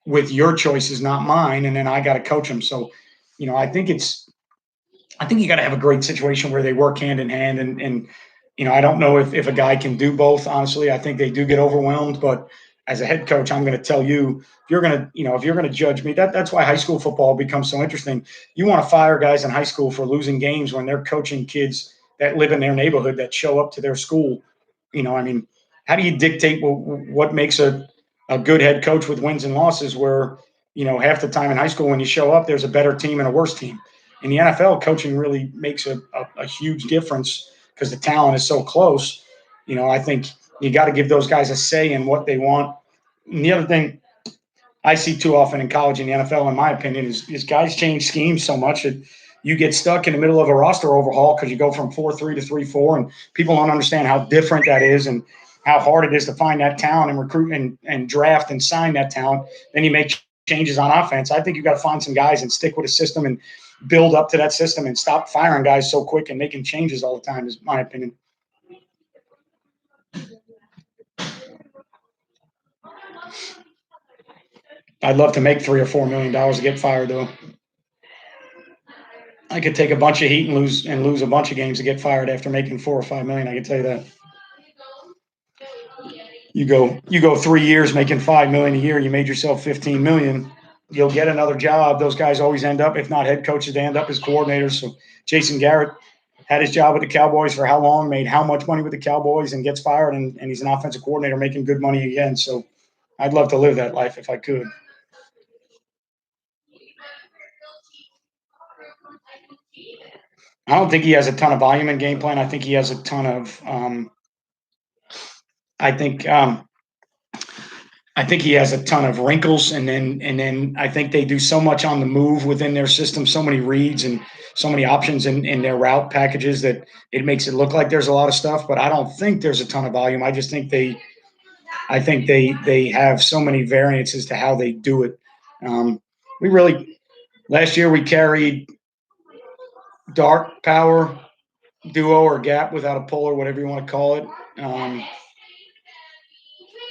with your choices, not mine, and then I got to coach them. So, I think I think you got to have a great situation where they work hand in hand. And I don't know if a guy can do both. Honestly, I think they do get overwhelmed. But as a head coach, I'm going to tell you, if you're going to judge me, that's why high school football becomes so interesting. You want to fire guys in high school for losing games when they're coaching kids that live in their neighborhood that show up to their school. I mean, how do you dictate what makes a good head coach with wins and losses where, half the time in high school when you show up, there's a better team and a worse team. In the NFL, coaching really makes a huge difference because the talent is so close. I think you got to give those guys a say in what they want. And the other thing I see too often in college and the NFL, in my opinion, is guys change schemes so much that you get stuck in the middle of a roster overhaul because you go from 4-3 to 3-4, and people don't understand how different that is and how hard it is to find that talent and recruit and draft and sign that talent. Then you make changes on offense. I think you got to find some guys and stick with a system and build up to that system and stop firing guys so quick and making changes all the time. Is my opinion. I'd love to make $3 or $4 million to get fired though. I could take a bunch of heat and lose a bunch of games to get fired after making 4 or 5 million. I can tell you that. You go 3 years making 5 million a year. You made yourself 15 million. You'll get another job. Those guys always end up, if not head coaches, they end up as coordinators. So Jason Garrett had his job with the Cowboys for how long? Made how much money with the Cowboys and gets fired, and he's an offensive coordinator making good money again. So I'd love to live that life if I could. I don't think he has a ton of volume in game plan. I think he has a ton of. I think I think he has a ton of wrinkles, and then I think they do so much on the move within their system, so many reads and so many options in their route packages that it makes it look like there's a lot of stuff. But I don't think there's a ton of volume. I think they have so many variances to how they do it. Um, we really last year we carried dart power duo or gap without a pull or whatever you want to call it. Um,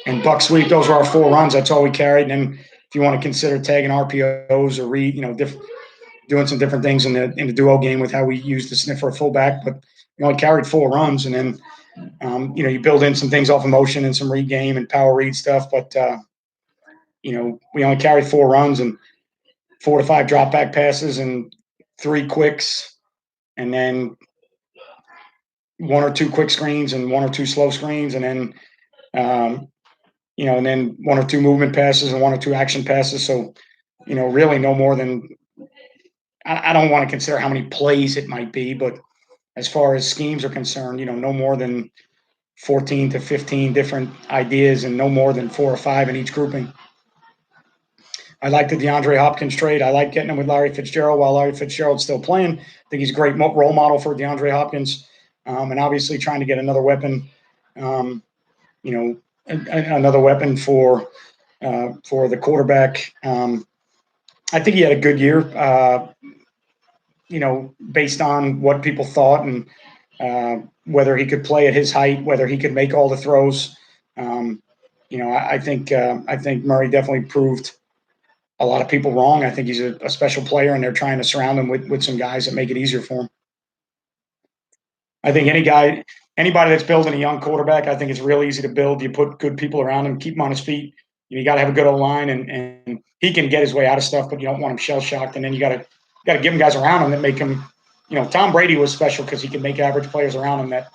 and buck sweep. Those were our 4 runs. That's all we carried. And then if you want to consider tagging RPOs or read, doing some different things in the duo game with how we use the sniffer fullback, but we only carried 4 runs, and then you build in some things off of motion and some read game and power read stuff. But we only carried 4 runs and 4 to 5 drop back passes and 3 quicks, and then 1 or 2 quick screens and 1 or 2 slow screens, and then and then 1 or 2 movement passes and 1 or 2 action passes. So, really no more than I don't want to consider how many plays it might be, but as far as schemes are concerned, no more than 14 to 15 different ideas and no more than 4 or 5 in each grouping. I like the DeAndre Hopkins trade. I like getting him with Larry Fitzgerald while Larry Fitzgerald's still playing. I think he's a great role model for DeAndre Hopkins, and obviously trying to get another weapon. Um, Another weapon for the quarterback. I think he had a good year. Based on what people thought and whether he could play at his height, whether he could make all the throws. Um, I think Murray definitely proved a lot of people wrong. I think he's a special player, and they're trying to surround him with some guys that make it easier for him. I think anybody that's building a young quarterback, I think it's real easy to build. You put good people around him, keep him on his feet. You got to have a good O line, and he can get his way out of stuff, but you don't want him shell shocked. And then you got to give him guys around him that make him. Tom Brady was special because he could make average players around him that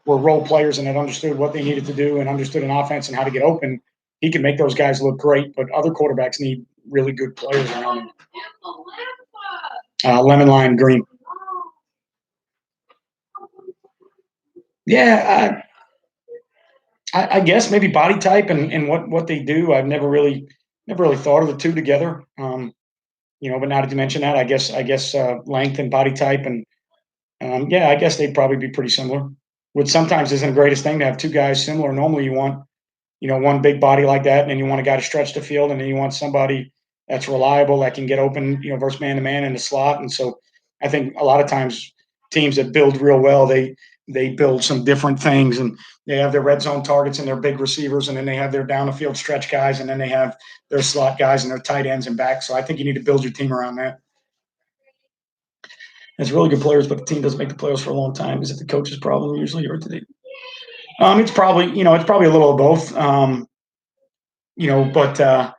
were role players and that understood what they needed to do and understood an offense and how to get open. He can make those guys look great, but other quarterbacks need really good players around them. Lemon lime green. Yeah, I guess maybe body type and what they do. I've never really thought of the two together. But now that you mention that, I guess length and body type and Yeah, I guess they'd probably be pretty similar. Which sometimes isn't the greatest thing to have two guys similar. Normally, you want one big body like that, and then you want a guy to stretch the field, and then you want somebody that's reliable that can get open, versus man to man in the slot. And so, I think a lot of times teams that build real well, they build some different things, and they have their red zone targets and their big receivers, and then they have their down the field stretch guys, and then they have their slot guys and their tight ends and backs. So I think you need to build your team around that. It's really good players, but the team doesn't make the playoffs for a long time. Is it the coach's problem usually, or do they? It's probably a little of both. But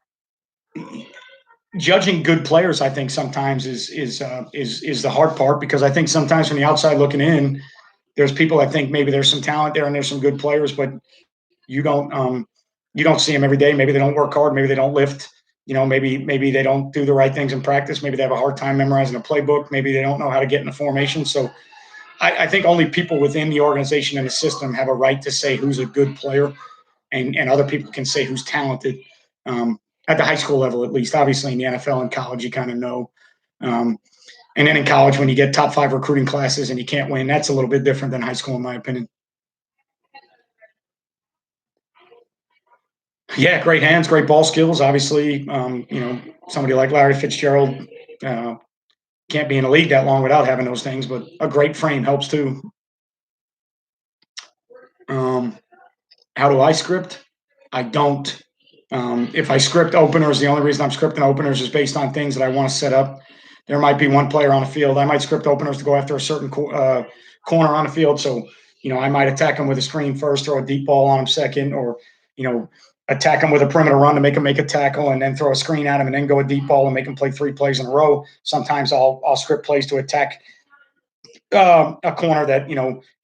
judging good players, I think sometimes is the hard part, because I think sometimes from the outside looking in, there's people that think maybe there's some talent there and there's some good players, but you don't you don't see them every day. Maybe they don't work hard. Maybe they don't lift. Maybe they don't do the right things in practice. Maybe they have a hard time memorizing a playbook. Maybe they don't know how to get in a formation. So I think only people within the organization and the system have a right to say who's a good player, and other people can say who's talented, at the high school level, at least. Obviously, in the NFL and college, you kind of know. Um, and then in college, when you get top 5 recruiting classes and you can't win, that's a little bit different than high school, in my opinion. Yeah, great hands, great ball skills. Obviously, somebody like Larry Fitzgerald uh, can't be in the league that long without having those things, but a great frame helps too. Um, how do I script? I don't. If I script openers, the only reason I'm scripting openers is based on things that I want to set up. There might be one player on the field. I might script openers to go after a certain corner on the field. So, I might attack him with a screen first, throw a deep ball on him second, or, you know, attack him with a perimeter run to make him make a tackle, and then throw a screen at him, and then go a deep ball and make him play 3 plays in a row. Sometimes I'll script plays to attack a corner that,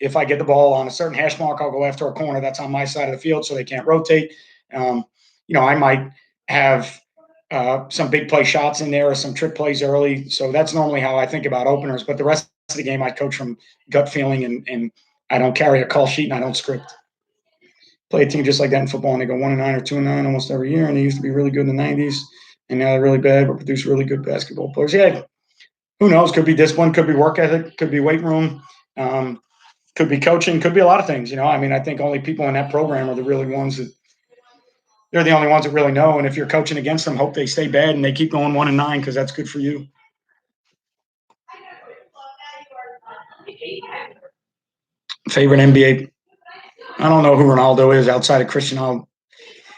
if I get the ball on a certain hash mark, I'll go after a corner that's on my side of the field so they can't rotate. Um, I might have some big play shots in there or some trick plays early. So that's normally how I think about openers. But the rest of the game, I coach from gut feeling, and I don't carry a call sheet and I don't script. Play a team just like that in football, and they go 1-9 or 2-9 almost every year. And they used to be really good in the '90s, and now they're really bad, but produce really good basketball players. Yeah, who knows? Could be discipline, could be work ethic, could be weight room, um, could be coaching, could be a lot of things. I think only people in that program are the really ones that they're the only ones that really know. And if you're coaching against them, hope they stay bad and they keep going 1-9, because that's good for you. Favorite NBA? I don't know who Ronaldo is outside of Cristiano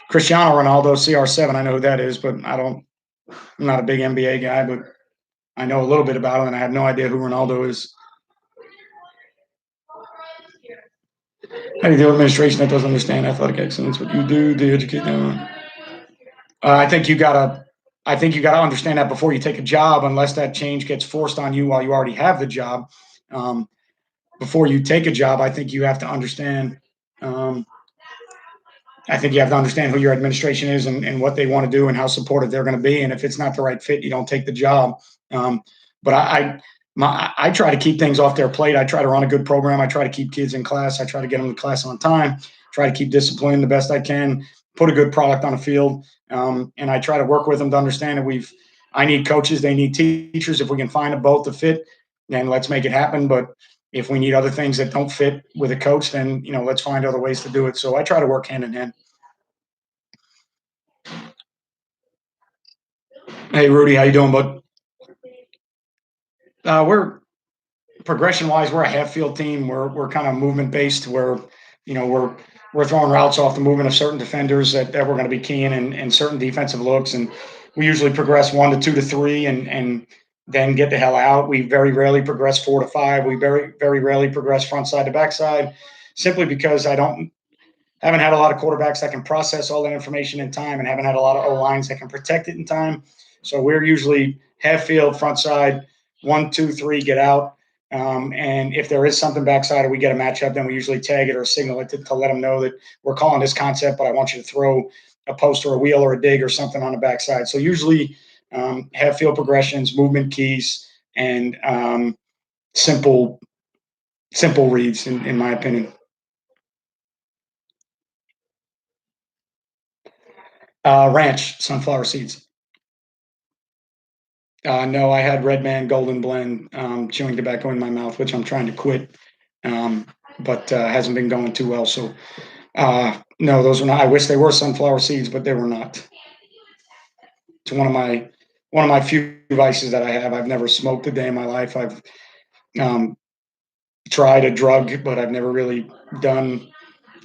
Ronaldo, CR7. I know who that is, but I don't. I'm not a big NBA guy, but I know a little bit about him, and I have no idea who Ronaldo is. How do you deal with administration that doesn't understand athletic excellence? What you do to educate them? I think you gotta. I think you gotta understand that before you take a job, unless that change gets forced on you while you already have the job. Um, Before you take a job, I think you have to understand. Um, I think you have to understand who your administration is, and what they want to do and how supportive they're going to be. And if it's not the right fit, you don't take the job. But I try to keep things off their plate. I try to run a good program. I try to keep kids in class. I try to get them to class on time. Try to keep discipline the best I can. Put a good product on the field, and I try to work with them to understand that I need coaches. They need teachers. If we can find a both to fit, then let's make it happen. But if we need other things that don't fit with a coach, then let's find other ways to do it. So I try to work hand in hand. Hey Rudy, how you doing, bud? We're progression wise, we're a half field team. We're kind of movement based. We're throwing routes off the movement of certain defenders that we're going to be keying, and certain defensive looks, and we usually progress 1 to 2 to 3, and then get the hell out. We very rarely progress 4 to 5. We very rarely progress front side to back side, simply because I don't haven't had a lot of quarterbacks that can process all that information in time, and haven't had a lot of O lines that can protect it in time. So we're usually half field, front side, 1, 2, 3, get out. And if there is something backside or we get a matchup, then we usually tag it or signal it to let them know that we're calling this concept, but I want you to throw a post or a wheel or a dig or something on the backside. So usually half field progressions, movement keys, and simple reads, in my opinion. Ranch sunflower seeds. No, I had Red Man Golden Blend chewing tobacco in my mouth, which I'm trying to quit, um, but hasn't been going too well. So no, those were not. I wish they were sunflower seeds, but they were not. It's one of my few vices that I have. I've never smoked a day in my life. I've um, tried a drug, but I've never really done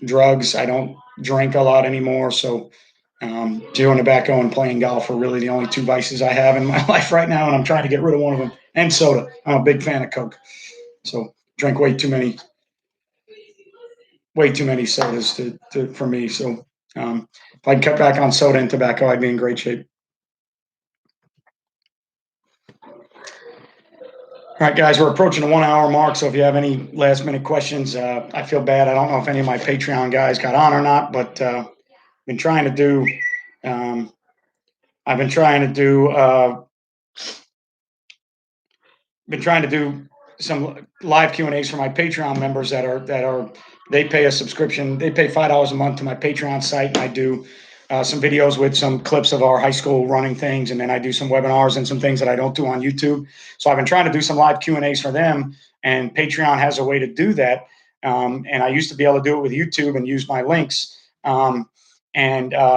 drugs. I don't drink a lot anymore, so chewing tobacco and playing golf are really the only two vices I have in my life right now, and I'm trying to get rid of one of them. And soda. I'm a big fan of Coke, so drink way too many sodas for me. So if I'd cut back on soda and tobacco, I'd be in great shape. All right, guys, we're approaching the 1 hour mark. So if you have any last minute questions, I feel bad. I don't know if any of my Patreon guys got on or not, but been trying to do. Um, I've been trying to do some live Q and A's for my Patreon members that are they pay a subscription. They pay $5 a month to my Patreon site, and I do some videos with some clips of our high school running things, and then I do some webinars and some things that I don't do on YouTube. So I've been trying to do some live Q and A's for them, and Patreon has a way to do that. And I used to be able to do it with YouTube and use my links. And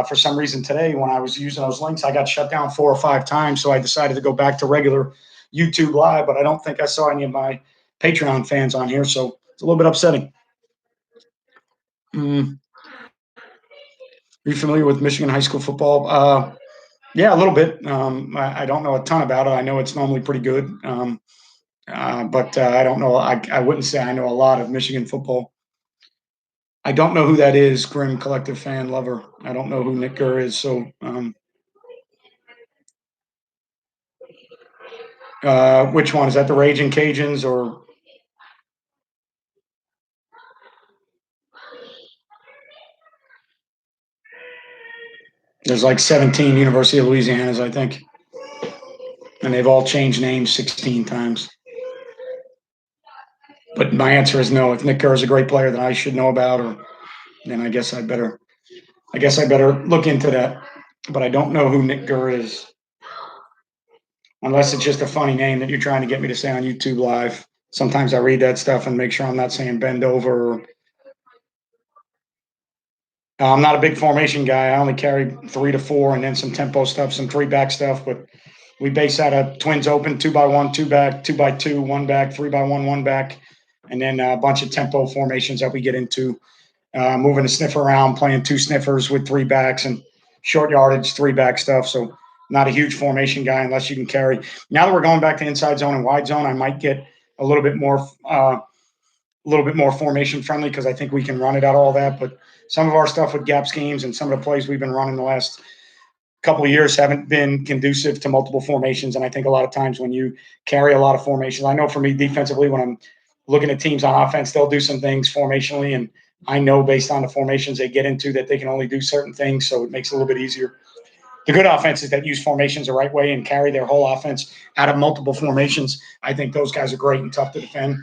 for some reason today, when I was using those links, I got shut down 4 or 5 times. So I decided to go back to regular YouTube Live, but I don't think I saw any of my Patreon fans on here, so it's a little bit upsetting. Are you familiar with Michigan high school football? Yeah, a little bit. I don't know a ton about it. I know it's normally pretty good, but I don't know. I wouldn't say I know a lot of Michigan football. I don't know who that is, Grim Collective Fan Lover. I don't know who Nick Gurr is. So, which one is that? The Raging Cajuns or there's like 17 University of Louisiana's, I think, and they've all changed names 16 times. But my answer is no. If Nick Kerr is a great player that I should know about, or then I guess I better look into that. But I don't know who Nick Gurr is, unless it's just a funny name that you're trying to get me to say on YouTube Live. Sometimes I read that stuff and make sure I'm not saying bend over. I'm not a big formation guy. I only carry 3 to 4, and then some tempo stuff, some 3 back stuff. But we base out of twins open, 2x1, 2 back, 2x2, 1 back, 3x1, 1 back, and then a bunch of tempo formations that we get into. Moving a sniffer around, playing 2 sniffers with 3 backs and short yardage 3 back stuff. So not a huge formation guy unless you can carry. Now that we're going back to inside zone and wide zone, I might get a little bit more formation friendly because I think we can run it out all that. But some of our stuff with gap schemes and some of the plays we've been running the last couple of years haven't been conducive to multiple formations. And I think a lot of times when you carry a lot of formations, I know for me defensively, when I'm looking at teams on offense, they'll do some things formationally. And I know based on the formations they get into that they can only do certain things. So it makes it a little bit easier. The good offenses that use formations the right way and carry their whole offense out of multiple formations, I think those guys are great and tough to defend.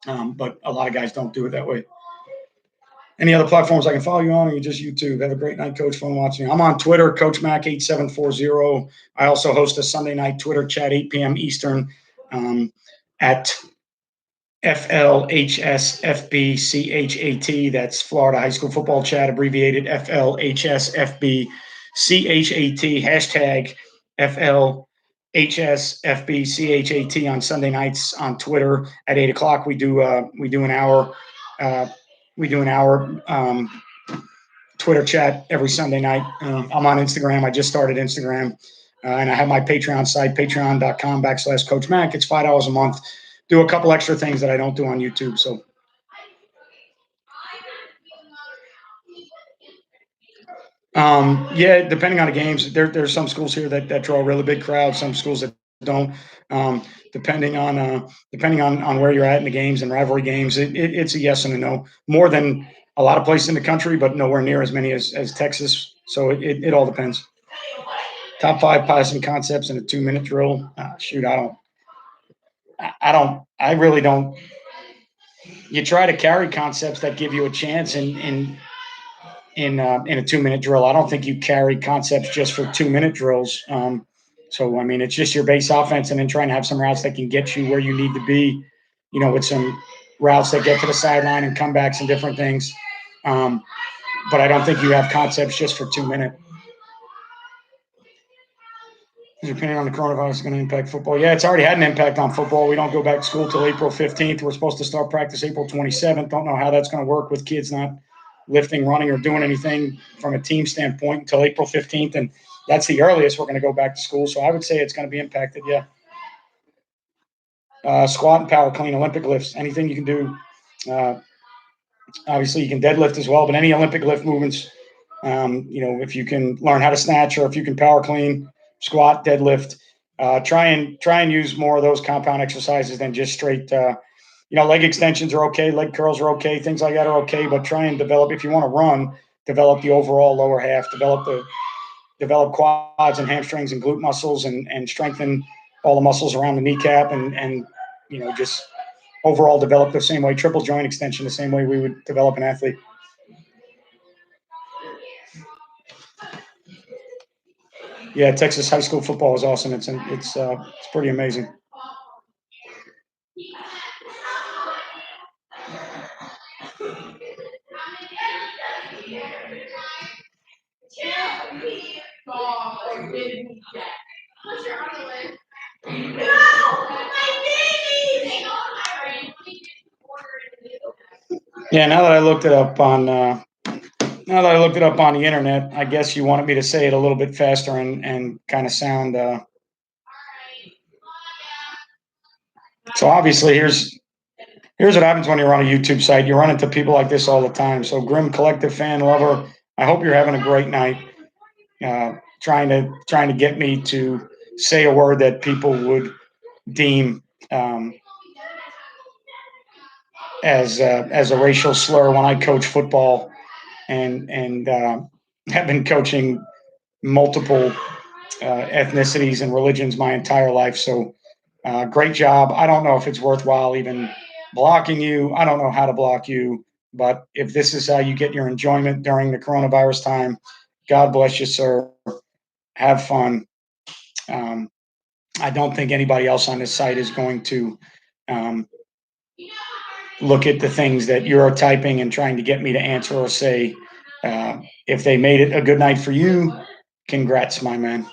But a lot of guys don't do it that way. Any other platforms I can follow you on, or you just YouTube? Have a great night, Coach. Fun watching you. I'm on Twitter, Coach Mac 8740. I also host a Sunday night Twitter chat, 8 p.m. Eastern, at FLHSFBCHAT. That's Florida High School Football Chat, abbreviated FLHSFBCHAT. Hashtag FLHSFBCHAT on Sunday nights on Twitter at 8 o'clock. We do an hour. We do an hour Twitter chat every Sunday night. I'm on Instagram. I just started Instagram. And I have my Patreon site, patreon.com/Coach Mac. It's $5 a month. Do a couple extra things that I don't do on YouTube. So, yeah, depending on the games, there's some schools here that draw a really big crowd. Some schools that don't. Um, depending on where you're at in the games and rivalry games, it's a yes and a no. More than a lot of places in the country, but nowhere near as many as Texas. So it all depends. Top 5 passing concepts in a 2-minute drill. Shoot, I really don't. You try to carry concepts that give you a chance in a 2-minute drill. I don't think you carry concepts just for 2-minute drills. So, I mean, it's just your base offense and then trying to have some routes that can get you where you need to be, with some routes that get to the sideline and comebacks and different things. Um, but I don't think you have concepts just for 2 minutes. Is your opinion on the coronavirus going to impact football? Yeah, it's already had an impact on football. We don't go back to school till April 15th. We're supposed to start practice April 27th. Don't know how that's going to work with kids not lifting, running, or doing anything from a team standpoint until April 15th. And that's the earliest we're going to go back to school. So I would say it's going to be impacted, yeah. Squat and power clean, Olympic lifts, anything you can do. Obviously, you can deadlift as well, but any Olympic lift movements, if you can learn how to snatch or if you can power clean, squat, deadlift, try and use more of those compound exercises than just straight. Leg extensions are okay, leg curls are okay, things like that are okay, but try and develop, if you want to run, develop the overall lower half, develop quads and hamstrings and glute muscles and strengthen all the muscles around the kneecap and just overall develop the same way, triple joint extension the same way we would develop an athlete. Yeah, Texas high school football is awesome. It's pretty amazing. Yeah, now that I looked it up on the internet, I guess you wanted me to say it a little bit faster and kind of sound. So obviously, here's what happens when you're on a YouTube site. You run into people like this all the time. So Grim Collective fan lover, I hope you're having a great night. Trying to get me to say a word that people would deem as a racial slur when I coach football and have been coaching multiple ethnicities and religions my entire life. So great job. I don't know if it's worthwhile even blocking you. I don't know how to block you, but if this is how you get your enjoyment during the coronavirus time, God bless you, sir. Have fun. Um, I don't think anybody else on this site is going to um, look at the things that you're typing and trying to get me to answer or say. If they made it a good night for you, congrats, my man.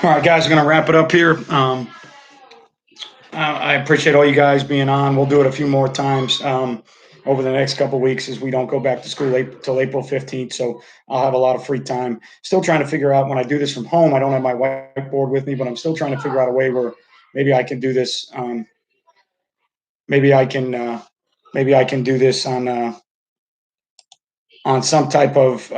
All right, guys, we're going to wrap it up here. I appreciate all you guys being on. We'll do it a few more times over the next couple of weeks as we don't go back to school till April 15th. So I'll have a lot of free time. Still trying to figure out when I do this from home. I don't have my whiteboard with me, but I'm still trying to figure out a way where maybe I can do this. Maybe I can do this on some type of.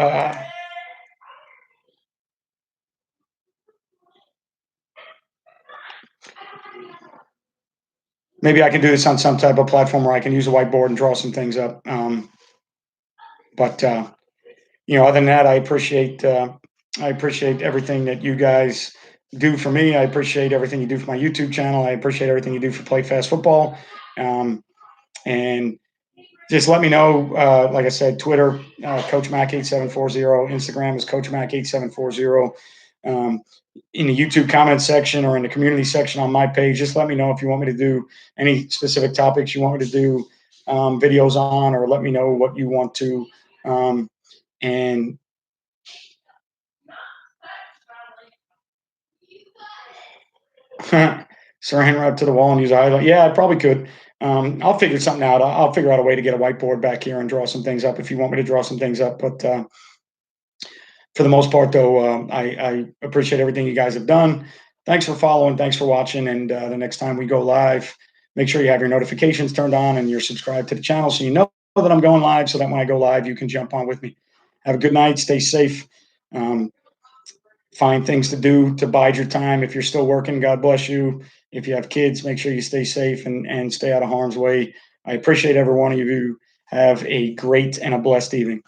Maybe I can do this on some type of platform where I can use a whiteboard and draw some things up. But other than that, I appreciate everything that you guys do for me. I appreciate everything you do for my YouTube channel. I appreciate everything you do for Play Fast Football. And just let me know. Like I said, Twitter, Coach Mac 8740. Instagram is Coach Mac 8740. In the YouTube comment section or in the community section on my page, just let me know if you want me to do any specific topics you want me to do videos on, or let me know what you want to. And Saran wrap to the wall and use a highlight. Yeah, I probably could. I'll figure something out. I'll figure out a way to get a whiteboard back here and draw some things up if you want me to draw some things up. But for the most part, though, I appreciate everything you guys have done. Thanks for following. Thanks for watching. And the next time we go live, make sure you have your notifications turned on and you're subscribed to the channel so you know that I'm going live, so that when I go live, you can jump on with me. Have a good night. Stay safe. find things to do to bide your time. If you're still working, God bless you. If you have kids, make sure you stay safe and stay out of harm's way. I appreciate every one of you. Have a great and a blessed evening.